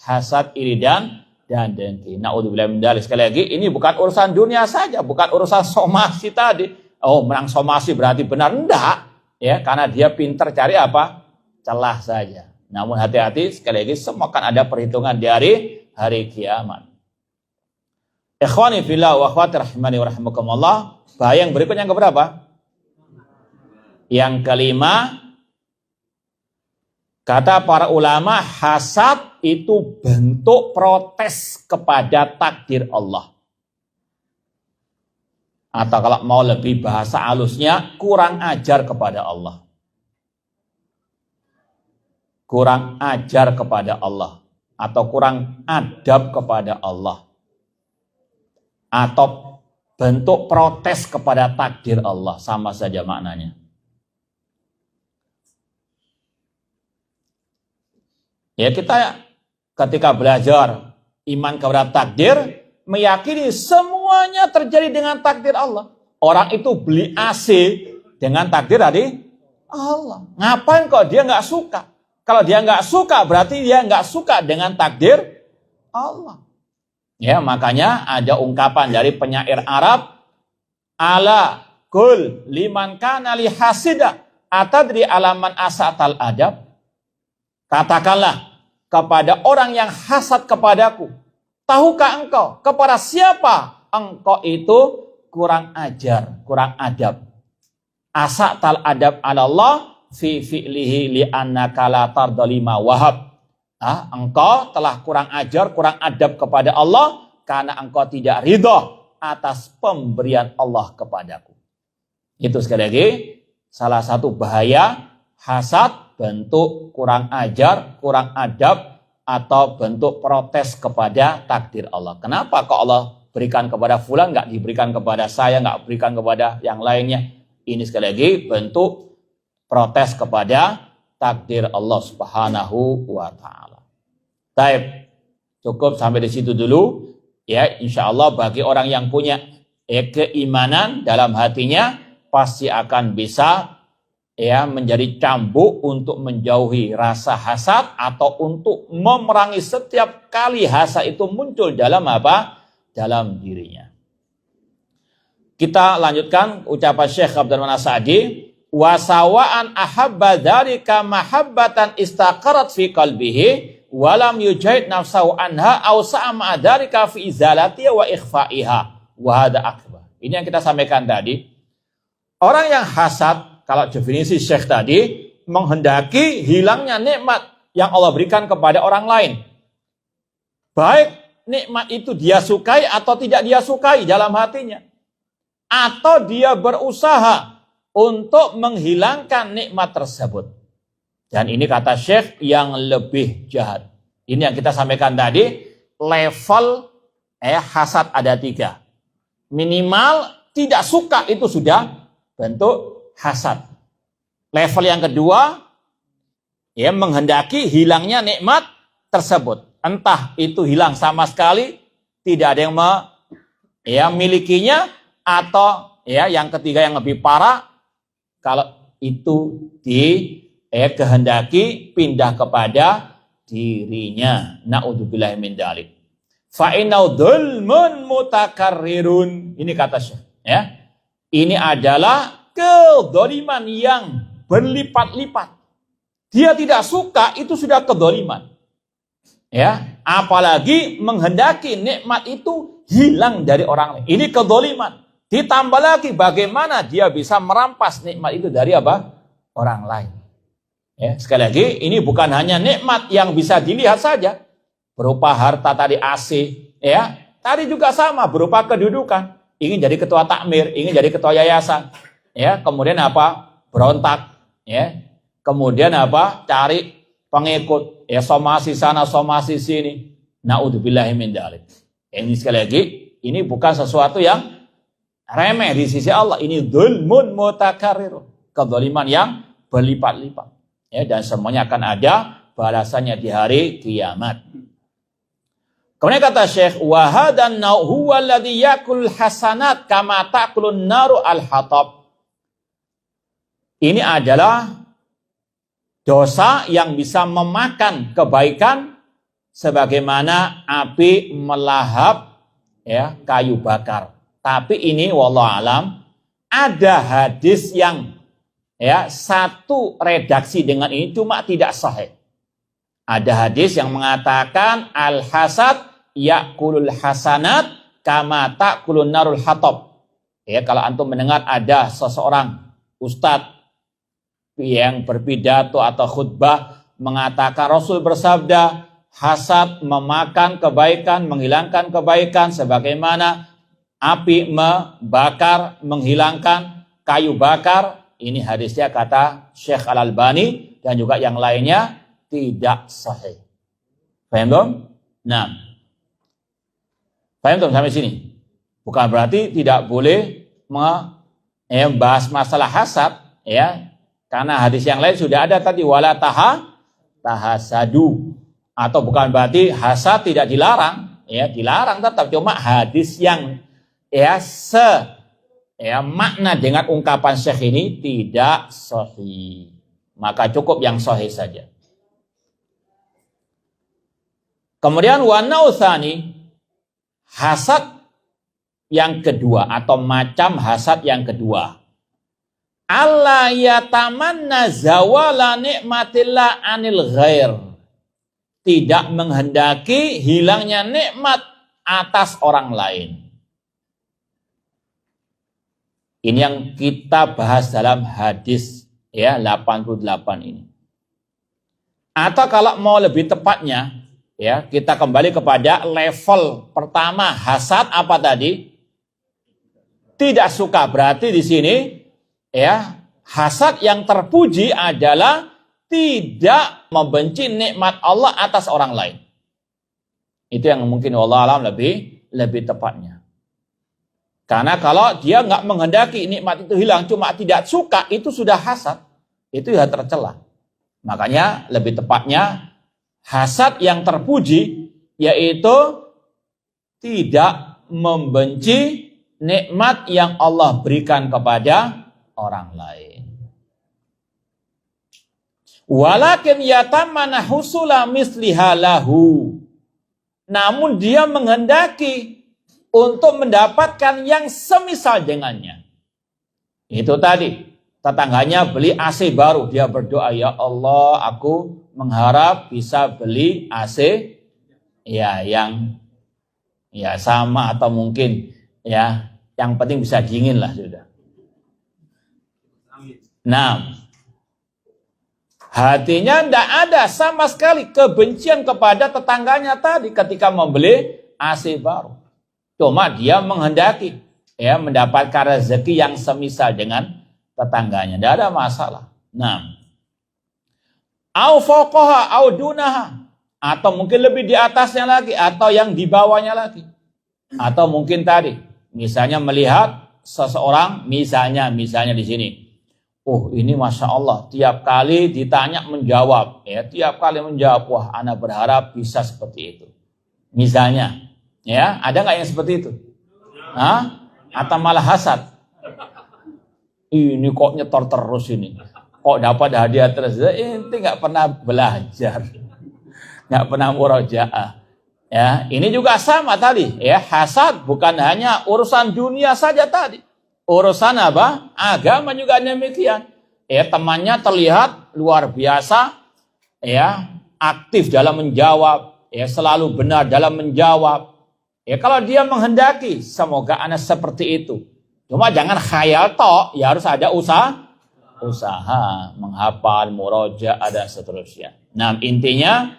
Speaker 1: Hasad, iri dan dengki. Na'udzubillah min dzalik. Sekali lagi, ini bukan urusan dunia saja, bukan urusan somasi tadi. Oh, menang somasi berarti benar, enggak, ya, karena dia pintar cari apa? Celah saja. Namun hati-hati, sekali lagi semua akan ada perhitungan di hari kiamat. Ikhwani fillah wa akhwati rahimani wa rahimakumullah. Bahaya yang berikutnya yang keberapa? Yang kelima, kata para ulama, hasad itu bentuk protes kepada takdir Allah. Atau kalau mau lebih bahasa halusnya, kurang ajar kepada Allah. Kurang ajar kepada Allah. Atau kurang adab kepada Allah. Atau bentuk protes kepada takdir Allah. Sama saja maknanya. Ya, kita ketika belajar iman kepada takdir, meyakini semuanya terjadi dengan takdir Allah. Orang itu beli AC dengan takdir dari Allah. Ngapain kok dia nggak suka? Kalau dia nggak suka, berarti dia nggak suka dengan takdir Allah. Ya, makanya ada ungkapan dari penyair Arab, ala kul liman kana li hasida atadri alaman asatal adab. Katakanlah kepada orang yang hasad kepadaku, tahukah engkau kepada siapa engkau itu kurang ajar, kurang adab? Asatal adab ala Allah fi fi'lihi li annaka la tardalima wahab. Engkau telah kurang ajar, kurang adab kepada Allah karena engkau tidak ridha atas pemberian Allah kepadaku. Itu sekali lagi salah satu bahaya hasad, bentuk kurang ajar, kurang adab, atau bentuk protes kepada takdir Allah. Kenapa kok Allah berikan kepada fulan, nggak diberikan kepada saya, nggak berikan kepada yang lainnya? Ini sekali lagi bentuk protes kepada takdir Allah Subhanahu wa Ta'ala. Baik, cukup sampai di situ dulu. Ya, insya Allah bagi orang yang punya keimanan dalam hatinya pasti akan bisa menjadi cambuk untuk menjauhi rasa hasad atau untuk memerangi setiap kali hasad itu muncul dalam apa? dalam dirinya. Kita lanjutkan ucapan Syekh Abdul Manan Sa'di, wa sawa'an ahabba dzalika mahabbatan istaqarat fi qalbihi wa lam yujahid nafsahu anha aw sa'ama dzalika fi izalatiha wa ikhfa'iha wa hadha akbar. Ini yang kita sampaikan tadi. Orang yang hasad, kalau definisi Syekh tadi, menghendaki hilangnya nikmat yang Allah berikan kepada orang lain. Baik nikmat itu dia sukai atau tidak dia sukai dalam hatinya. Atau dia berusaha untuk menghilangkan nikmat tersebut. Dan ini kata Syekh yang lebih jahat. Ini yang kita sampaikan tadi, level hasad ada 3. Minimal tidak suka itu sudah bentuk hasad. Level yang kedua, menghendaki hilangnya nikmat tersebut. Entah itu hilang sama sekali, tidak ada yang milikinya, atau yang ketiga yang lebih parah, kalau itu kehendaki pindah kepada dirinya. Na'udzubillahi min dzalik. Fa innahu dzulmun mutakarrirun. Ini kata Syekh, Ini adalah kedzaliman yang berlipat-lipat. Dia tidak suka, itu sudah kedzaliman. Apalagi menghendaki nikmat itu hilang dari orang lain. Ini kedzaliman. Ditambah lagi bagaimana dia bisa merampas nikmat itu dari orang lain. Sekali lagi, ini bukan hanya nikmat yang bisa dilihat saja, berupa harta tadi AC, tadi juga sama berupa kedudukan. Ingin jadi ketua takmir, ingin jadi ketua yayasan, kemudian berontak, kemudian cari pengikut, somasi sana, somasi sini. Na'udzubillahi min dzalik. Ini sekali lagi, ini bukan sesuatu yang remeh di sisi Allah. Ini dzulmun mutakarrir, kezaliman yang berlipat-lipat. Dan semuanya akan ada balasannya di hari kiamat. Kemudian kata Syekh, wa hadan huwa alladhi yakul hasanat kama ta'kulun naru al-hatab. Ini adalah dosa yang bisa memakan kebaikan sebagaimana api melahap kayu bakar. Tapi ini wallahu alam ada hadis yang satu redaksi dengan ini cuma tidak sahih. Ada hadis yang mengatakan al-hasad yakulul hasanat kama ta'kulun narul hatab. Kalau antum mendengar ada seseorang ustadz yang berpidato atau khutbah mengatakan Rasul bersabda, hasad memakan kebaikan, menghilangkan kebaikan sebagaimana api membakar, menghilangkan kayu bakar. Ini hadisnya kata Syekh Al-Albani dan juga yang lainnya tidak sahih. Paham dong? Nah, paham dong sampai sini? Bukan berarti tidak boleh membahas masalah hasad, karena hadis yang lain sudah ada tadi, wala tahasadu. Atau bukan berarti hasad tidak dilarang, dilarang tetap, cuma hadis yang makna dengan ungkapan Syekh ini tidak sahih. Maka cukup yang sahih saja. Kemudian wanautsani, hasad yang kedua atau macam hasad yang kedua. Allah yatamanna zawala nikmatillah anil ghair. Tidak menghendaki hilangnya nikmat atas orang lain. Ini yang kita bahas dalam hadis 88 ini. Atau kalau mau lebih tepatnya, kita kembali kepada level pertama hasad apa tadi? Tidak suka. Berarti di sini hasad yang terpuji adalah tidak membenci nikmat Allah atas orang lain. Itu yang mungkin wallahu alam lebih tepatnya. Karena kalau dia nggak menghendaki nikmat itu hilang, cuma tidak suka, itu sudah hasad. Itu ya tercela. Makanya lebih tepatnya hasad yang terpuji yaitu tidak membenci nikmat yang Allah berikan kepada orang lain. Walakin yatamana husula misliha lahu. Namun dia menghendaki untuk mendapatkan yang semisal dengannya. Itu tadi, tetangganya beli AC baru, dia berdoa, ya Allah, aku mengharap bisa beli AC ya yang ya sama atau mungkin ya yang penting bisa dingin lah sudah. Nah, hatinya tidak ada sama sekali kebencian kepada tetangganya tadi ketika membeli AC baru. Cuma dia menghendaki ya mendapatkan rezeki yang semisal dengan tetangganya. Tidak ada masalah. Nah, au fawqaha au dunaha, atau mungkin lebih di atasnya lagi atau yang di bawahnya lagi. Atau mungkin tadi misalnya melihat seseorang misalnya di sini. Oh, ini Masya Allah, tiap kali ditanya menjawab, ya tiap kali menjawab, wah ana berharap bisa seperti itu. Misalnya, ya ada nggak yang seperti itu? Hah? Atau malah hasad? Ini kok nyetor terus ini, kok dapat hadiah terus? Ini nggak pernah belajar, nggak pernah murojaah. Ya, ini juga sama tadi, ya hasad bukan hanya urusan dunia saja tadi. Urusan apa? Agama juga demikian. Ya, temannya terlihat luar biasa, ya, aktif dalam menjawab, ya, selalu benar dalam menjawab. Ya, kalau dia menghendaki, semoga anak seperti itu. Cuma jangan khayal tok, ya harus ada usaha menghafal, murojaah dan seterusnya. Nah, intinya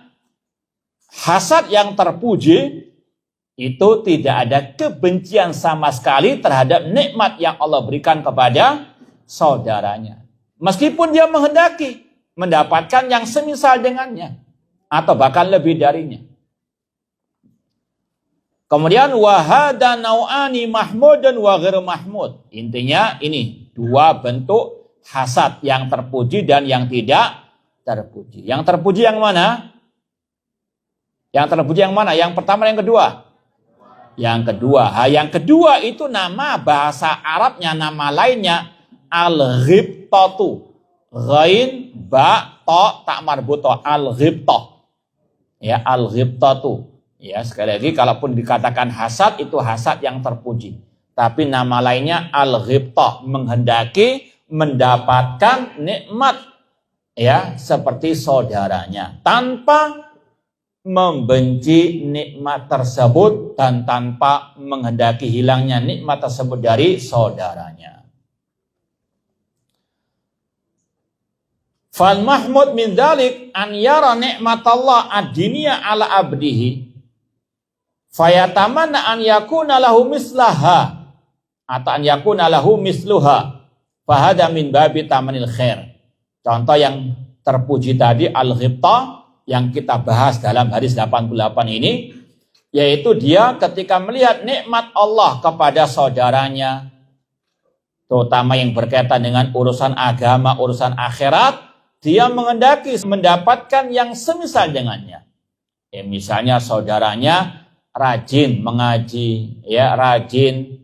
Speaker 1: hasad yang terpuji itu tidak ada kebencian sama sekali terhadap nikmat yang Allah berikan kepada saudaranya. Meskipun dia menghendaki mendapatkan yang semisal dengannya atau bahkan lebih darinya. Kemudian wahada nau'ani mahmudun wa ghairu mahmud. Intinya ini dua bentuk hasad, yang terpuji dan yang tidak terpuji. Yang terpuji yang mana? Yang terpuji yang mana? Yang pertama, yang kedua? Yang kedua itu nama bahasa Arabnya, nama lainnya al-ghibtatu. Ghain, ba, to, tak marbuto. Al-ghibtah. Ya, al-ghibtatu. Ya, sekali lagi, kalaupun dikatakan hasad, itu hasad yang terpuji. Tapi nama lainnya al-ghibtah. Menghendaki mendapatkan nikmat. Ya, seperti saudaranya. Tanpa membenci nikmat tersebut dan tanpa menghendaki hilangnya nikmat tersebut dari saudaranya. Fal mahmud min dzalik an yara nikmatallah ad-dunya ala abdihi fayatamanna an yakuna lahu mislaha atau an yakuna lahu misluha fahada min babi tamanil khair. Contoh yang terpuji tadi al-ghibtah yang kita bahas dalam hadis 88 ini, yaitu dia ketika melihat nikmat Allah kepada saudaranya, terutama yang berkaitan dengan urusan agama, urusan akhirat, dia menghendaki mendapatkan yang semisal dengannya. Ya, misalnya saudaranya rajin mengaji, ya rajin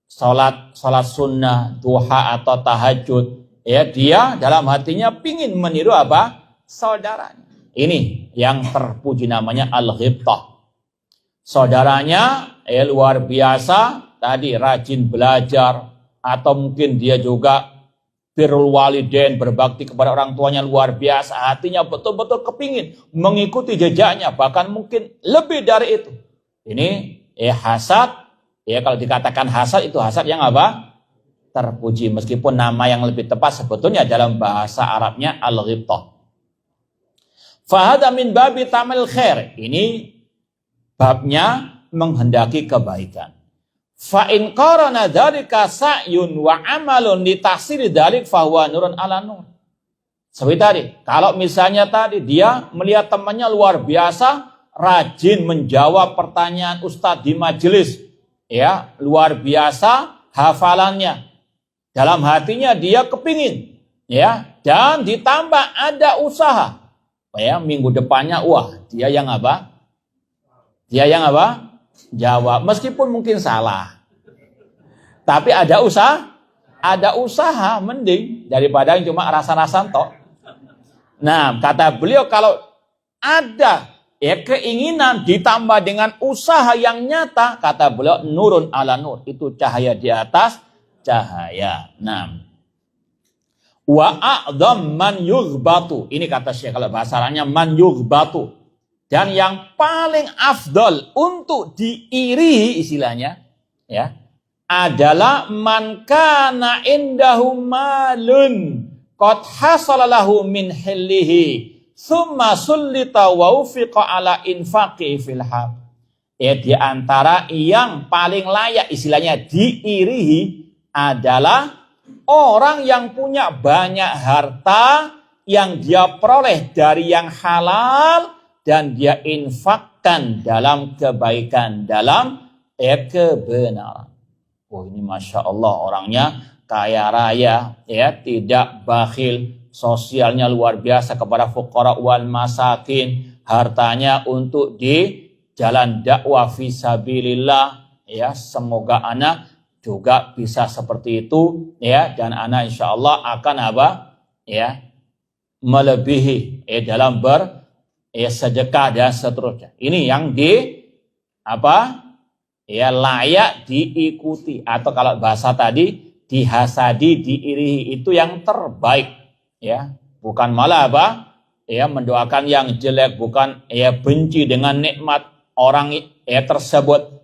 Speaker 1: sholat sunnah, duha atau tahajud, ya dia dalam hatinya pingin meniru apa? Saudaranya. Ini yang terpuji namanya al-ghibtah. Saudaranya luar biasa, tadi rajin belajar, atau mungkin dia juga birrul walidain, berbakti kepada orang tuanya luar biasa, hatinya betul-betul kepingin mengikuti jejaknya, bahkan mungkin lebih dari itu. Ini hasad, ya kalau dikatakan hasad itu hasad yang apa? Terpuji, meskipun nama yang lebih tepat sebetulnya dalam bahasa Arabnya al-ghibtah. Fahada min babi tamal khair. Ini babnya menghendaki kebaikan. Fa in qarana dzalika sa'yun wa amalun li tahsili dzalik fa huwa nurun ala nur. Seperti tadi, kalau misalnya tadi dia melihat temannya luar biasa, rajin menjawab pertanyaan ustadz di majelis, ya, luar biasa hafalannya. Dalam hatinya dia kepingin, ya, dan ditambah ada usaha. Ya, minggu depannya, wah, dia yang apa? Dia yang apa? Jawab, meskipun mungkin salah. Tapi ada usaha mending daripada yang cuma rasa-rasan tok. Nah, kata beliau kalau ada keinginan ditambah dengan usaha yang nyata, kata beliau nurun ala nur, itu cahaya di atas cahaya. Nah, wa a'dham man yughbatu, ini kata Syekh kalau bahasa Arabnya man yughbatu, dan yang paling afdol untuk diiri istilahnya ya adalah man kana indahu malun qad hasalalahu min hillihi summa sullita wa ufiqa ala infaqi fil haq. Ya, di antara yang paling layak istilahnya diirihi adalah orang yang punya banyak harta yang dia peroleh dari yang halal dan dia infakkan dalam kebaikan, dalam kebenaran. Oh, ini Masya Allah orangnya kaya raya, ya, tidak bakhil, sosialnya luar biasa kepada fuqara wal masakin, hartanya untuk di jalan dakwah fisabilillah, ya. Semoga anak juga bisa seperti itu, ya, dan anak insya Allah akan apa, ya, melebihi dalam sedekah dan seterusnya. Ini yang layak diikuti, atau kalau bahasa tadi dihasadi, diirihi, itu yang terbaik, ya. Bukan malah mendoakan yang jelek, bukan benci dengan nikmat orang tersebut.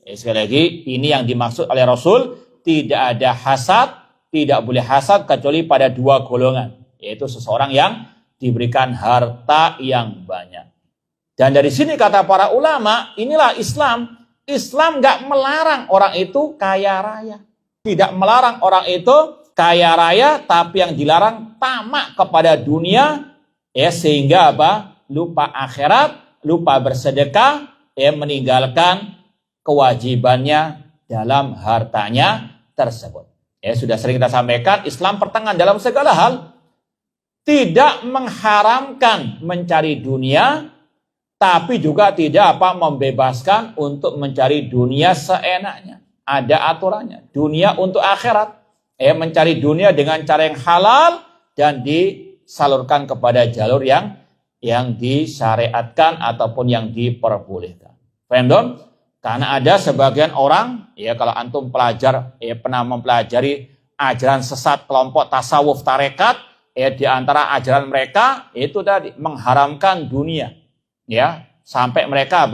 Speaker 1: Sekali lagi, ini yang dimaksud oleh Rasul, tidak ada hasad, tidak boleh hasad kecuali pada dua golongan, yaitu seseorang yang diberikan harta yang banyak. Dan dari sini kata para ulama, inilah Islam. Islam nggak melarang orang itu kaya raya. Tidak melarang orang itu kaya raya, tapi yang dilarang tamak kepada dunia, sehingga lupa akhirat, lupa bersedekah, meninggalkan kewajibannya dalam hartanya tersebut. Sudah sering kita sampaikan, Islam pertengahan dalam segala hal, tidak mengharamkan mencari dunia, tapi juga tidak membebaskan untuk mencari dunia seenaknya. Ada aturannya. Dunia untuk akhirat. Mencari dunia dengan cara yang halal dan disalurkan kepada jalur yang disyariatkan ataupun yang diperbolehkan. Paham? Karena ada sebagian orang, kalau antum pelajar, pernah mempelajari ajaran sesat kelompok tasawuf tarekat, di antara ajaran mereka itu tadi mengharamkan dunia. Ya, sampai mereka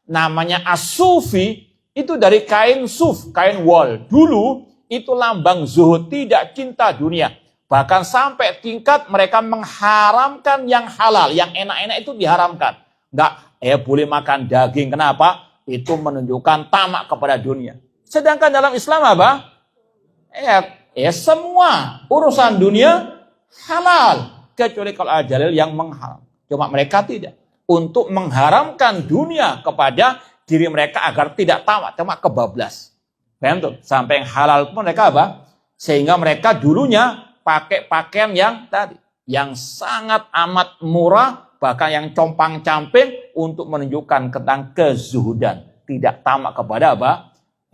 Speaker 1: namanya as-sufi, itu dari kain suf, kain wol. Dulu itu lambang zuhud, tidak cinta dunia. Bahkan sampai tingkat mereka mengharamkan yang halal, yang enak-enak itu diharamkan. Enggak, boleh makan daging. Kenapa? Itu menunjukkan tamak kepada dunia. Sedangkan dalam Islam semua urusan dunia halal, kecuali kalau ada dalil yang mengharam. Cuma mereka tidak. Untuk mengharamkan dunia kepada diri mereka agar tidak tamak, cuma kebablas. Paham tuh? Sampai yang halal pun mereka sehingga mereka dulunya pakai pakaian yang tadi, yang sangat amat murah, bahkan yang compang-camping untuk menunjukkan tentang kezuhudan, tidak tamak kepada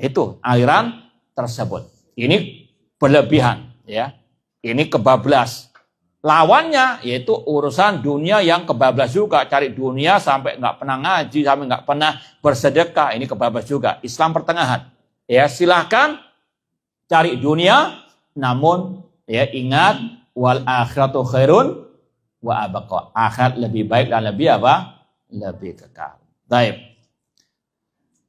Speaker 1: itu aliran tersebut. Ini berlebihan, ya. Ini kebablas. Lawannya yaitu urusan dunia yang kebablas juga, cari dunia sampai nggak pernah ngaji, sampai nggak pernah bersedekah, ini kebablas juga. Islam pertengahan, silahkan cari dunia, namun ingat wal akhiratu khairun wa abqa. Akhirat lebih baik dan lebih lebih kekal. Baik.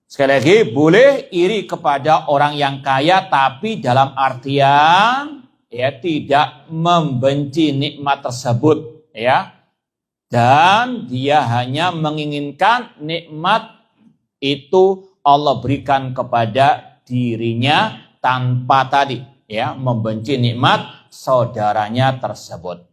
Speaker 1: Sekali lagi, boleh iri kepada orang yang kaya, tapi dalam artian tidak membenci nikmat tersebut, dan dia hanya menginginkan nikmat itu Allah berikan kepada dirinya tanpa tadi membenci nikmat saudaranya tersebut.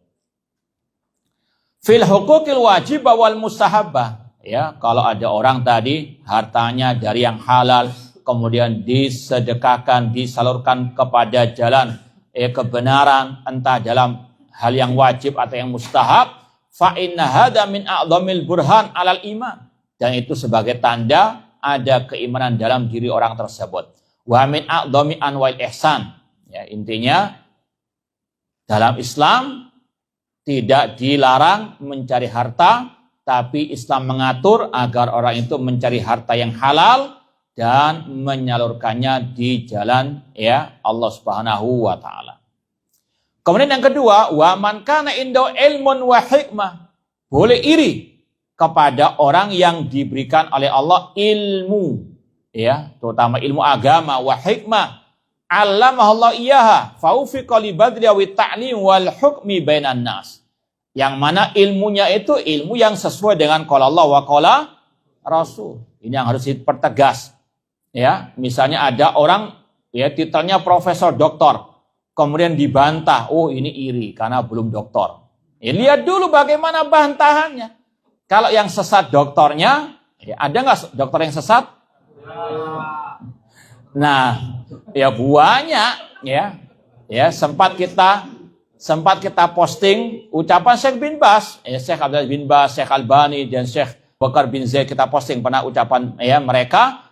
Speaker 1: Fil huquqil wajib wal mustahabbah, kalau ada orang tadi hartanya dari yang halal kemudian disedekahkan, disalurkan kepada jalan kebenaran, entah dalam hal yang wajib atau yang mustahab, fa inna hadza min a'dhamil burhan 'alal iman, dan itu sebagai tanda ada keimanan dalam diri orang tersebut. Wa min a'dhami anwa'il ihsan, intinya dalam Islam tidak dilarang mencari harta, tapi Islam mengatur agar orang itu mencari harta yang halal dan menyalurkannya di jalan Allah Subhanahu wa taala. Kemudian yang kedua, wa man kana indahu ilmun wa hikmah. Boleh iri kepada orang yang diberikan oleh Allah ilmu, terutama ilmu agama wa hikmah. Allamahallahu iyyaha fa ufiqa li badri wa ta'lim wal hukmi bainan nas. Yang mana ilmunya itu ilmu yang sesuai dengan qala Allah wa qala Rasul. Ini yang harus dipertegas. Misalnya ada orang titelnya profesor doktor, kemudian dibantah, oh ini iri karena belum doktor. Lihat dulu bagaimana bantahannya. Kalau yang sesat doktornya, ada nggak dokter yang sesat? Nah, banyak sempat kita posting ucapan Syekh bin Baz, Syekh Abdul bin Baz, Syekh Albani dan Syekh Bakar bin Zaid, kita posting pernah ucapan mereka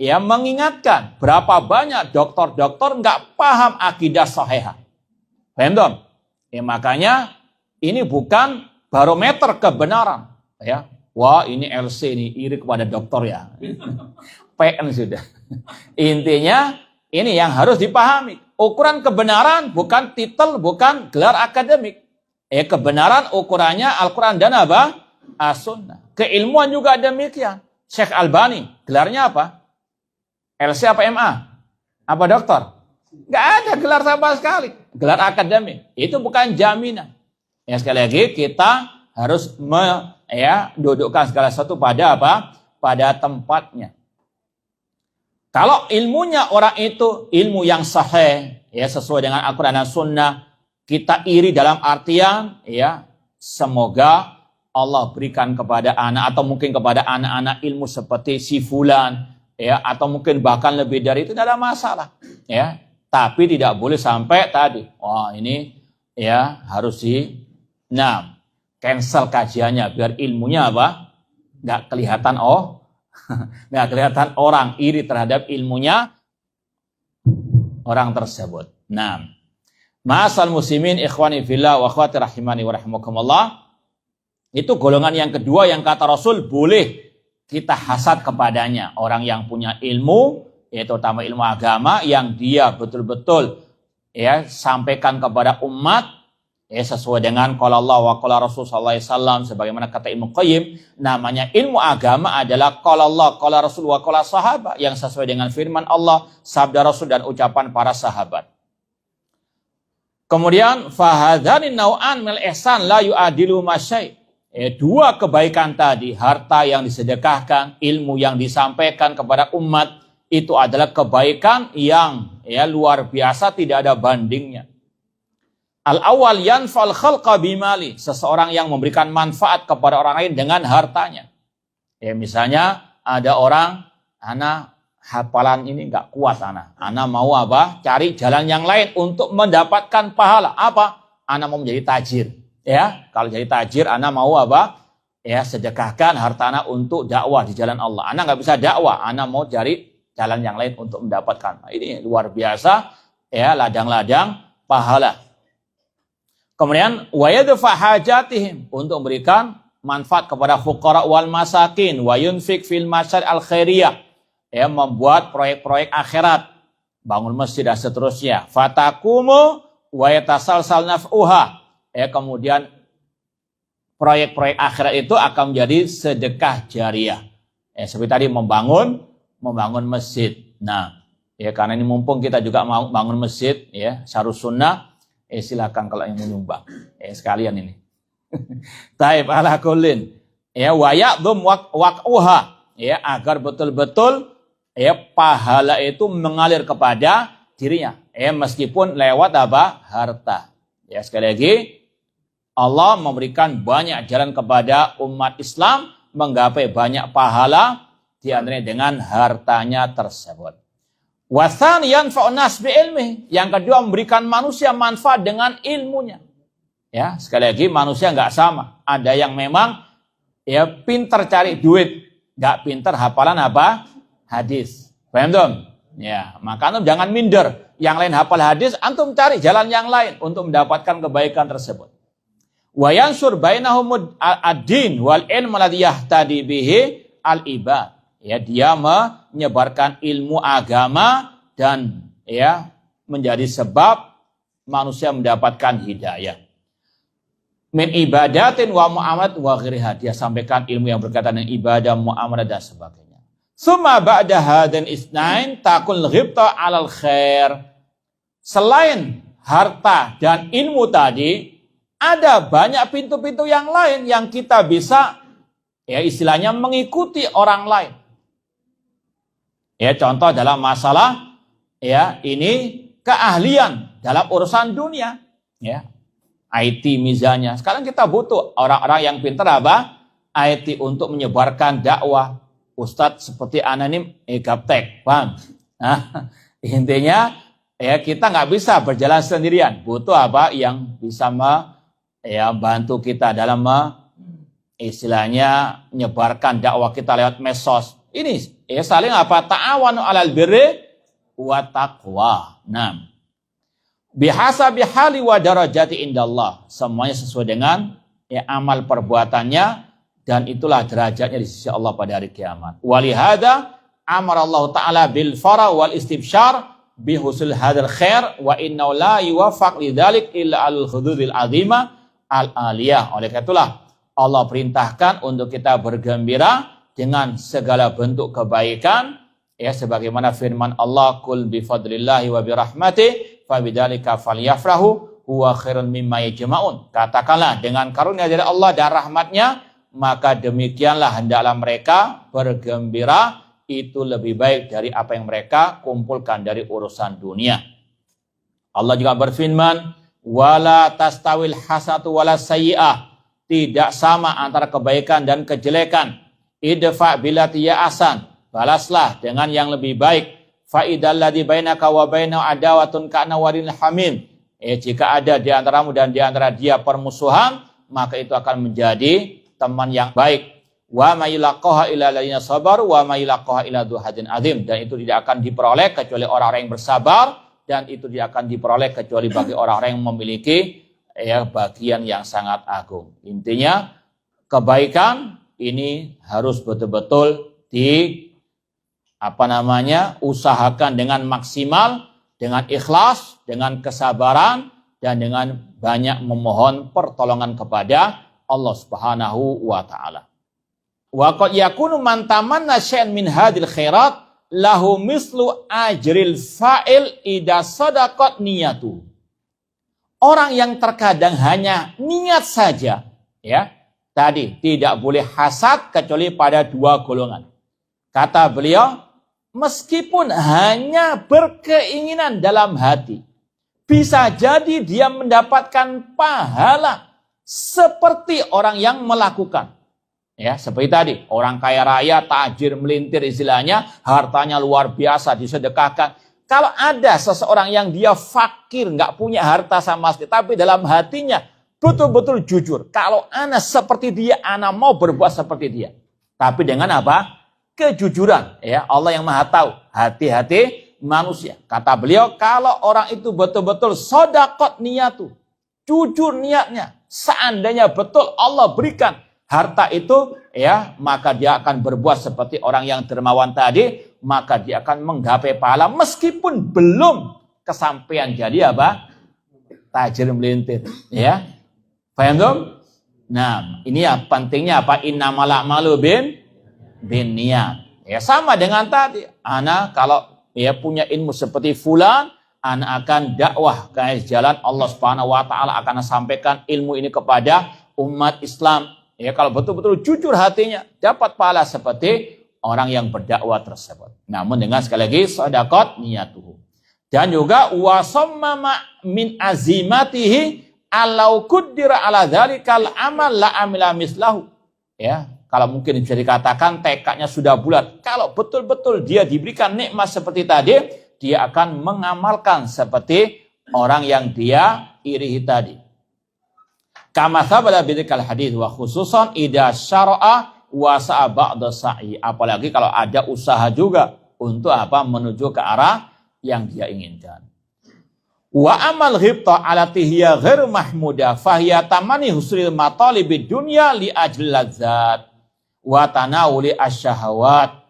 Speaker 1: mengingatkan berapa banyak dokter-dokter nggak paham akidah sahihah. Paham dong? Makanya ini bukan barometer kebenaran. Wah ini LC ini iri kepada dokter ya. PN sudah. Intinya ini yang harus dipahami. Ukuran kebenaran bukan titel, bukan gelar akademik. Kebenaran ukurannya Al-Quran dan apa? As-Sunnah. Keilmuan juga demikian. Syekh Albani, gelarnya apa? LC apa MA? Apa dokter? Nggak ada gelar sama sekali. Gelar akademik. Itu bukan jaminan. Sekali lagi kita harus dudukkan segala sesuatu pada apa? Pada tempatnya. Kalau ilmunya orang itu ilmu yang sahih, sesuai dengan Al-Quran dan Sunnah, kita iri dalam artian, semoga Allah berikan kepada anak atau mungkin kepada anak-anak ilmu seperti si fulan, atau mungkin bahkan lebih dari itu, tidak ada masalah, Tapi tidak boleh sampai tadi, wah ini harus cancel kajiannya biar ilmunya apa? Nggak kelihatan nggak kelihatan orang iri terhadap ilmunya orang tersebut. Ma'asal muslimin ikhwani fillah wa akhwati rahimani wa rahimakumullah. Itu golongan yang kedua yang kata Rasul boleh kita hasad kepadanya. Orang yang punya ilmu, terutama ilmu agama, yang dia betul-betul sampaikan kepada umat, sesuai dengan qala Allah wa qala Rasul sallallahu alaihi wasallam, sebagaimana kata Ibnu Qayyim, namanya ilmu agama adalah qala Allah, qala Rasul wa qala sahabat, yang sesuai dengan firman Allah, sabda Rasul dan ucapan para sahabat. Kemudian fahadzani nau'an mil ihsan la yu'adilu masyai'. Dua kebaikan tadi, harta yang disedekahkan, ilmu yang disampaikan kepada umat, itu adalah kebaikan yang luar biasa, tidak ada bandingnya. Al-awwal yanfa'al khalqa bimali, seseorang yang memberikan manfaat kepada orang lain dengan hartanya. Misalnya ada orang, ana hafalan ini enggak kuat ana mau apa? Cari jalan yang lain untuk mendapatkan pahala. Apa? Ana mau menjadi tajir. Kalau jadi tajir, ana mau apa? Sedekahkan harta ana untuk dakwah di jalan Allah. Ana enggak bisa dakwah, ana mau cari jalan yang lain untuk mendapatkan. Ini luar biasa, ladang-ladang pahala. Kemudian wa yadfa hajatihim, untuk memberikan manfaat kepada fuqara wal masakin, wa yunfik fil masyar al khairiyah, membuat proyek-proyek akhirat, bangun masjid dan seterusnya. Fatakumu wa yatasalsal naf'uha, kemudian proyek-proyek akhirat itu akan menjadi sedekah jariah. Seperti tadi membangun masjid. Karena ini mumpung kita juga mau bangun masjid, syarus sunnah, silakan kalau yang menyumbang, sekalian ini. Taib ala kullin, wa ya'dhum waq'uha, agar betul-betul pahala itu mengalir kepada dirinya, meskipun lewat apa? Harta. Sekali lagi, Allah memberikan banyak jalan kepada umat Islam menggapai banyak pahala, di antaranya dengan hartanya tersebut. Wasan yanfa'un nas bi ilmi, yang kedua memberikan manusia manfaat dengan ilmunya. Sekali lagi manusia nggak sama. Ada yang memang pintar cari duit, nggak pintar hafalan apa? Hadis. Paham dong? Maka antum jangan minder. Yang lain hafal hadis, antum cari jalan yang lain untuk mendapatkan kebaikan tersebut. Wa yansur bainahum ad-din wal ilm alladhi yahtadi bihi al-ibad. Ya, dia menyebarkan ilmu agama dan ya menjadi sebab manusia mendapatkan hidayah. Min ibadatin wa muamalat wa ghiriha. Dia sampaikan ilmu yang berkaitan dengan ibadah, muamalah dan sebagainya. Summa ba'da hadan isnain takul ghibta 'alal khair. Selain harta dan ilmu tadi, ada banyak pintu-pintu yang lain yang kita bisa ya istilahnya mengikuti orang lain. Ya, contoh dalam masalah ya ini keahlian dalam urusan dunia, ya. IT misalnya. Sekarang kita butuh orang-orang yang pintar apa? IT untuk menyebarkan dakwah. Ustadz seperti anonim gaptek, paham? Nah, intinya ya kita nggak bisa berjalan sendirian. Butuh apa yang bisa bantu kita dalam istilahnya menyebarkan dakwah kita lewat medsos. Ini ya saling apa? Ta'awanu 'alal birri wa taqwa. Nah, bihasabi hali wa darajati indallah. Semuanya sesuai dengan ya amal perbuatannya dan itulah derajatnya di sisi Allah pada hari kiamat. Walihada amara Allah Ta'ala bil fara wal istibsyar bihusul hadal khair wa inna la yuwafaq lidzalik illa al-hududil azimah al-aliyah. Oleh karena itulah Allah perintahkan untuk kita bergembira dengan segala bentuk kebaikan ya sebagaimana firman Allah kul bi fadlillahi wa bi rahmati fa bidzalika falyafrahu huwa khairun mimma yajma'un. Katakanlah dengan karunia dari Allah dan rahmatnya maka demikianlah hendaklah mereka bergembira, itu lebih baik dari apa yang mereka kumpulkan dari urusan dunia. Allah juga berfirman wala tastawil hasanatu wala sayyi'ah. Tidak sama antara kebaikan dan kejelekan. Idfa billati hiya ahsan. Balaslah dengan yang lebih baik. Fa idzal ladzi bainaka wa bainahu adawatun ka'anna warin hamim. Jika ada di antaramu dan di antara dia permusuhan, maka itu akan menjadi teman yang baik. Wa may yulaqaha illa alladziina sabaru wa may yulaqaha illa dzu hadzin adzim. Dan itu tidak akan diperoleh kecuali orang-orang yang bersabar. Dan itu tidak akan diperoleh kecuali bagi orang-orang yang memiliki bagian yang sangat agung. Intinya kebaikan ini harus betul-betul usahakan dengan maksimal, dengan ikhlas, dengan kesabaran dan dengan banyak memohon pertolongan kepada Allah Subhanahu wa taala. Wa qad yakunu man tamanna syai'an min hadhil khairat lahu mislu ajril fa'il idza sadaqat niyatu. Orang yang terkadang hanya niat saja, ya. Tadi tidak boleh hasad kecuali pada dua golongan. Kata beliau, meskipun hanya berkeinginan dalam hati, bisa jadi dia mendapatkan pahala seperti orang yang melakukan. Ya, seperti tadi, orang kaya raya, tajir, melintir istilahnya, hartanya luar biasa disedekahkan. Kalau ada seseorang yang dia fakir, nggak punya harta sama sekali, tapi dalam hatinya betul-betul jujur. Kalau ana seperti dia, ana mau berbuat seperti dia. Tapi dengan apa? Kejujuran. Ya, Allah yang maha tahu hati-hati manusia. Kata beliau, kalau orang itu betul-betul sodakot niyatu, jujur niatnya, seandainya betul Allah berikan harta itu, ya, maka dia akan berbuat seperti orang yang dermawan tadi, maka dia akan menggapai pahala meskipun belum kesampaian jadi apa? Tajir melintir, ya. Paham dong? Nah, ini ya pentingnya apa? Innamal a'malu bin niat. Ya, sama dengan tadi. Ana kalau ya punya ilmu seperti fulan, ana akan dakwah ke jalan Allah Subhanahu wa taala, akan sampaikan ilmu ini kepada umat Islam. Ya, kalau betul-betul jujur hatinya, dapat pahala seperti orang yang berdakwah tersebut. Namun dengan sekali lagi shadaqat niyatuhu. Dan juga wasammama min azimatihi alau qaddira ala dzalikal amal la amila mislahu. Ya, kalau mungkin bisa dikatakan tekadnya sudah bulat. Kalau betul-betul dia diberikan nikmat seperti tadi, dia akan mengamalkan seperti orang yang dia irihi tadi. Kama sabada bidzikal hadis wa khususan idza syara'a wa sa'a ba'da sa'i. Apalagi kalau ada usaha juga untuk apa? Menuju ke arah yang dia inginkan. Wa amal ghibtah alati hiya ghair mahmudah fahiya tamani husril matalibid dunya li ajli ladzat wa tanawuli asyahawat.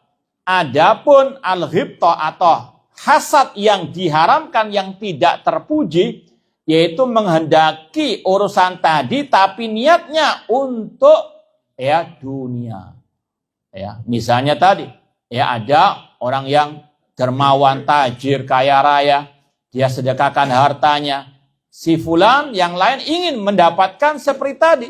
Speaker 1: Adapun al-ghibtah atau hasad yang diharamkan yang tidak terpuji, yaitu menghendaki urusan tadi tapi niatnya untuk dunia. Ya, misalnya tadi ada orang yang dermawan, tajir, kaya raya, dia sedekahkan hartanya. Si fulan yang lain ingin mendapatkan seperti tadi,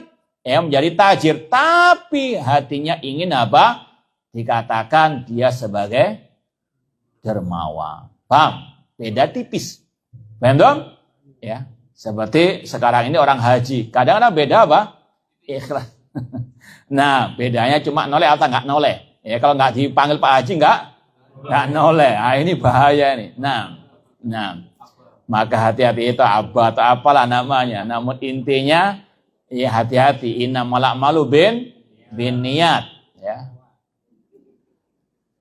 Speaker 1: menjadi tajir, tapi hatinya ingin apa? Dikatakan dia sebagai dermawan. Paham? Beda tipis. Paham dong? Ya, seperti sekarang ini orang haji. Kadang-kadang beda apa? Ikhlas. Nah, bedanya cuma noleh atau nggak noleh. Ya, kalau nggak dipanggil Pak Haji nggak noleh. Nah, ini bahaya nih. Nah, maka hati-hati itu abad atau apalah namanya. Namun intinya ya hati-hati. Innamal a'malu bin niat. Ya.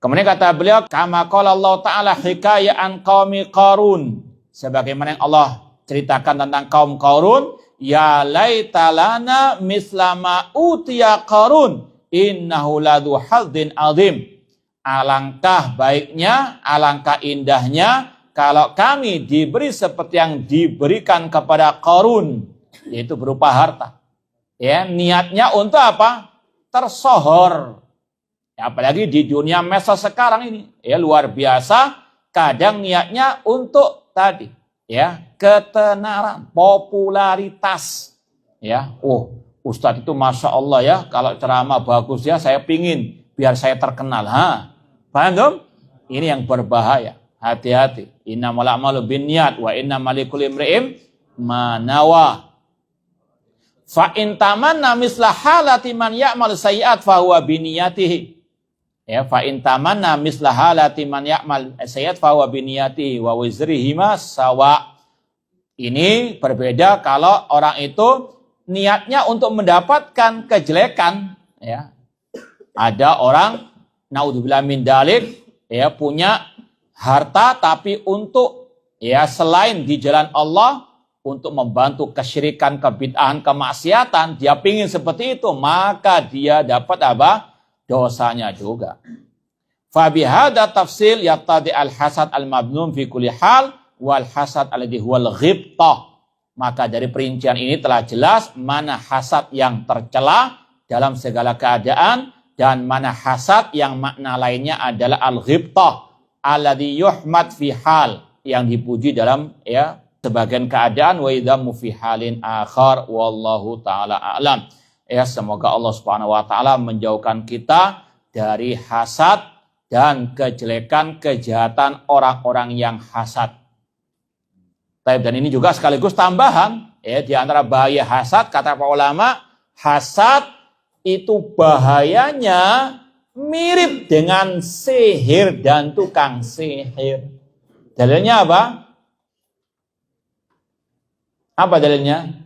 Speaker 1: Kemudian kata beliau, kama qala Allah Ta'ala hikayatan qaumi Qarun. Sebagaimana yang Allah ceritakan tentang kaum Qarun, ya laitalana mislama utiya Qarun innahu ladu hadzin azim. Alangkah baiknya, alangkah indahnya kalau kami diberi seperti yang diberikan kepada Qarun, yaitu berupa harta. Ya, niatnya untuk apa? Tersohor. Apalagi di dunia medsos sekarang ini, luar biasa. Kadang niatnya untuk tadi, ketenaran, popularitas. Ustadz itu masya Allah ya, kalau ceramah bagus ya, saya pingin biar saya terkenal. Paham dong? Ini yang berbahaya. Hati-hati. Innamal a'malu binniyat wa innamal likulli imri'in ma nawa. Fa in tamanna misla halati man ya'mal sayyi'at fa huwa biniyatihi. Fa in tamanna misla halati man ya'mal sayyi'at fa huwa biniyatihi wa wizrihima sawa. Ini berbeda kalau orang itu niatnya untuk mendapatkan kejelekan, Ada orang naudzubillah min dalik, punya harta tapi untuk selain di jalan Allah, untuk membantu kesyirikan, kebid'ahan, kemaksiatan, dia pingin seperti itu, maka dia dapat apa? Dosanya juga. Fa bihadza tafsil yaqtadi al-hasad al-mabnum fi kulli hal wal hasad alladhi huwal ghibtah. Maka dari perincian ini telah jelas mana hasad yang tercela dalam segala keadaan dan mana hasad yang makna lainnya adalah al-ghibtah alladhi yuhmad fi hal, yang dipuji dalam sebagian keadaan, wa idzamu fi halin akhar wallahu taala a'lam. Semoga Allah Subhanahu wa taala menjauhkan kita dari hasad dan kejelekan kejahatan orang-orang yang hasad. Dan ini juga sekaligus tambahan di antara bahaya hasad, kata para ulama, hasad itu bahayanya mirip dengan sihir dan tukang sihir. Dalilnya apa? Apa dalilnya?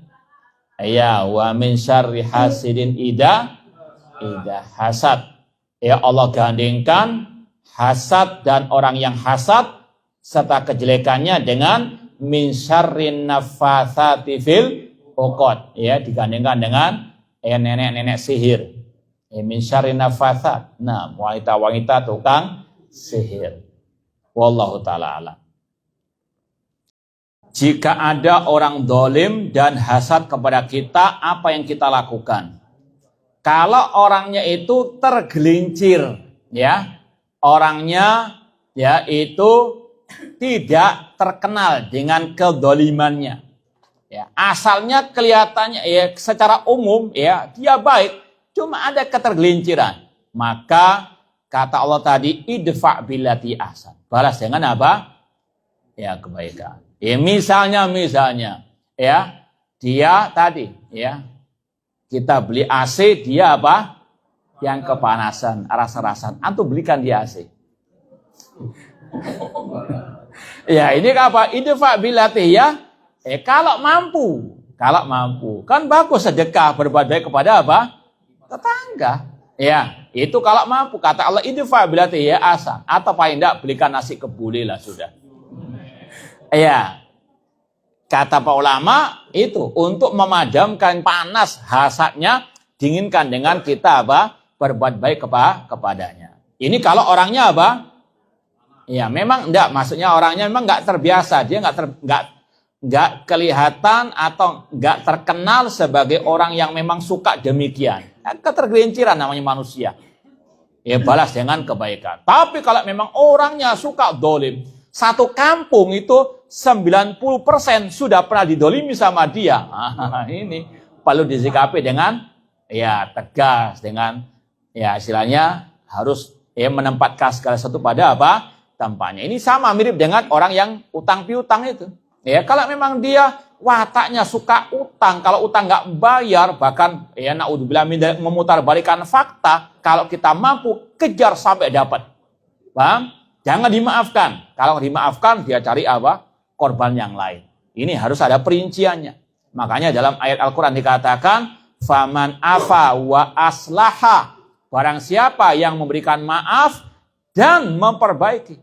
Speaker 1: Wa min syarri hasidin idza hasad. Allah gandengkan hasad dan orang yang hasad serta kejelekannya dengan min syarrin naffatsati fil uqad, digandengkan dengan nenek-nenek sihir. Min syarrin naffatsat. Nah, wanita-wanita tukang sihir. Wallahu taala alam. Jika ada orang dolim dan hasad kepada kita, apa yang kita lakukan? Kalau orangnya itu tergelincir, orangnya itu tidak terkenal dengan kedolimannya, asalnya kelihatannya secara umum dia baik, cuma ada ketergelinciran, maka kata Allah tadi idfa billati ahsan, balas dengan apa? Kebaikan. Misalnya dia tadi kita beli AC, dia apa? Yang kepanasan, rasa-rasan. Antum belikan dia AC. Ini apa? Idfa billati kalau mampu. Kan bagus sedekah, berbuat baik kepada apa? Tetangga. Itu kalau mampu. Kata Allah idfa billati ahsan. Atau paling tidak belikan nasi kebuli lah sudah. Kata para ulama itu untuk memadamkan panas hasadnya, dinginkan dengan kita berbuat baik kepadanya. Ini kalau orangnya ya memang enggak, maksudnya orangnya memang enggak terbiasa, dia enggak kelihatan atau enggak terkenal sebagai orang yang memang suka demikian. Ketergelinciran namanya manusia. Ya balas dengan kebaikan. Tapi kalau memang orangnya suka dolim, satu kampung itu 90% sudah pernah didolimi sama dia. Ini perlu disikapi dengan ya tegas, dengan ya istilahnya harus menempatkan segala sesuatu pada tempatnya. Ini sama mirip dengan orang yang utang piutang itu. Ya kalau memang dia wataknya suka utang, kalau utang nggak bayar, bahkan ya naudzubillah memutarbalikan fakta, kalau kita mampu kejar sampai dapat. Paham? Jangan dimaafkan. Kalau dimaafkan dia cari korban yang lain. Ini harus ada perinciannya. Makanya dalam ayat Al-Quran dikatakan, faman afa wa aslaha. Barang siapa yang memberikan maaf dan memperbaiki.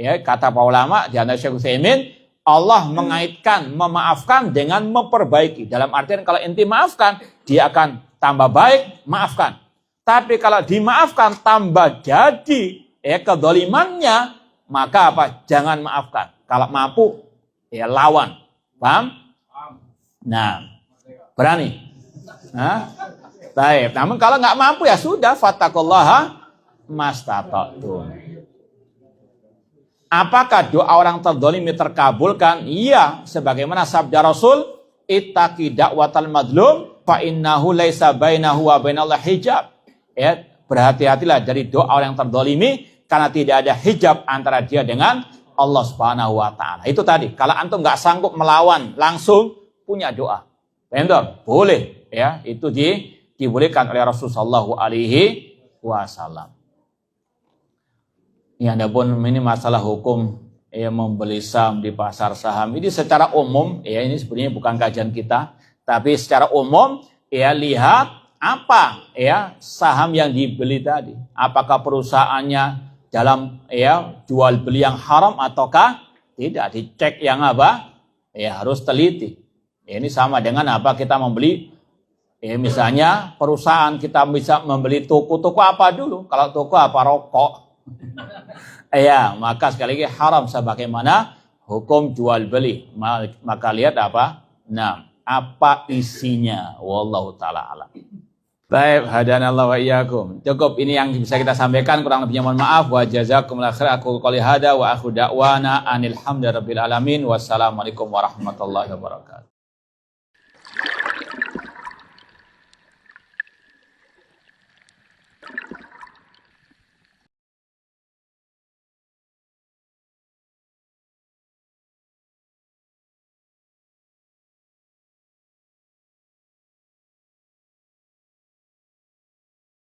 Speaker 1: Ya, kata para ulama, di antara Syekh Utsaimin, Allah mengaitkan memaafkan dengan memperbaiki. Dalam artian kalau ente maafkan, dia akan tambah baik, maafkan. Tapi kalau dimaafkan tambah jadi kedolimannya, maka jangan maafkan. Kalau mampu, ya lawan. Paham? Nah, berani. Baik. Namun kalau nggak mampu ya sudah, fattaqullaha mastata'tum. Apakah doa orang terdolimi terkabulkan? Iya, sebagaimana sabda Rasul, ittaqi da'watal madlum fa innahu laisa bainahu wa bainallahi hijab. Ya, berhati-hatilah dari doa orang yang terdolimi karena tidak ada hijab antara dia dengan Allah Subhanahu wa taala. Itu tadi, kalau antum nggak sanggup melawan langsung punya doa. Benar? Boleh, ya. Itu dibolehkan oleh Rasulullah sallallahu alaihi wasallam. Ya, adapun ini masalah hukum membeli saham di pasar saham ini secara umum ya, ini sebenarnya bukan kajian kita, tapi secara umum ya lihat apa ya saham yang dibeli tadi, apakah perusahaannya dalam jual beli yang haram ataukah tidak, dicek yang ya harus teliti. Ya, ini sama dengan kita membeli misalnya perusahaan, kita bisa membeli toko apa dulu, kalau toko rokok. Ya, maka sekali lagi haram sebagaimana hukum jual beli. Maka lihat nah, apa isinya. Wallahu taala alam. Baik, hadanallahu wa iyyakum. Cukup ini yang bisa kita sampaikan, kurang lebihnya mohon maaf. Wa jazakumullahu khairan. Aku qouli hada wa akhu da'wana anil hamdulillahirabbil alamin. Wassalamualaikum warahmatullahi wabarakatuh.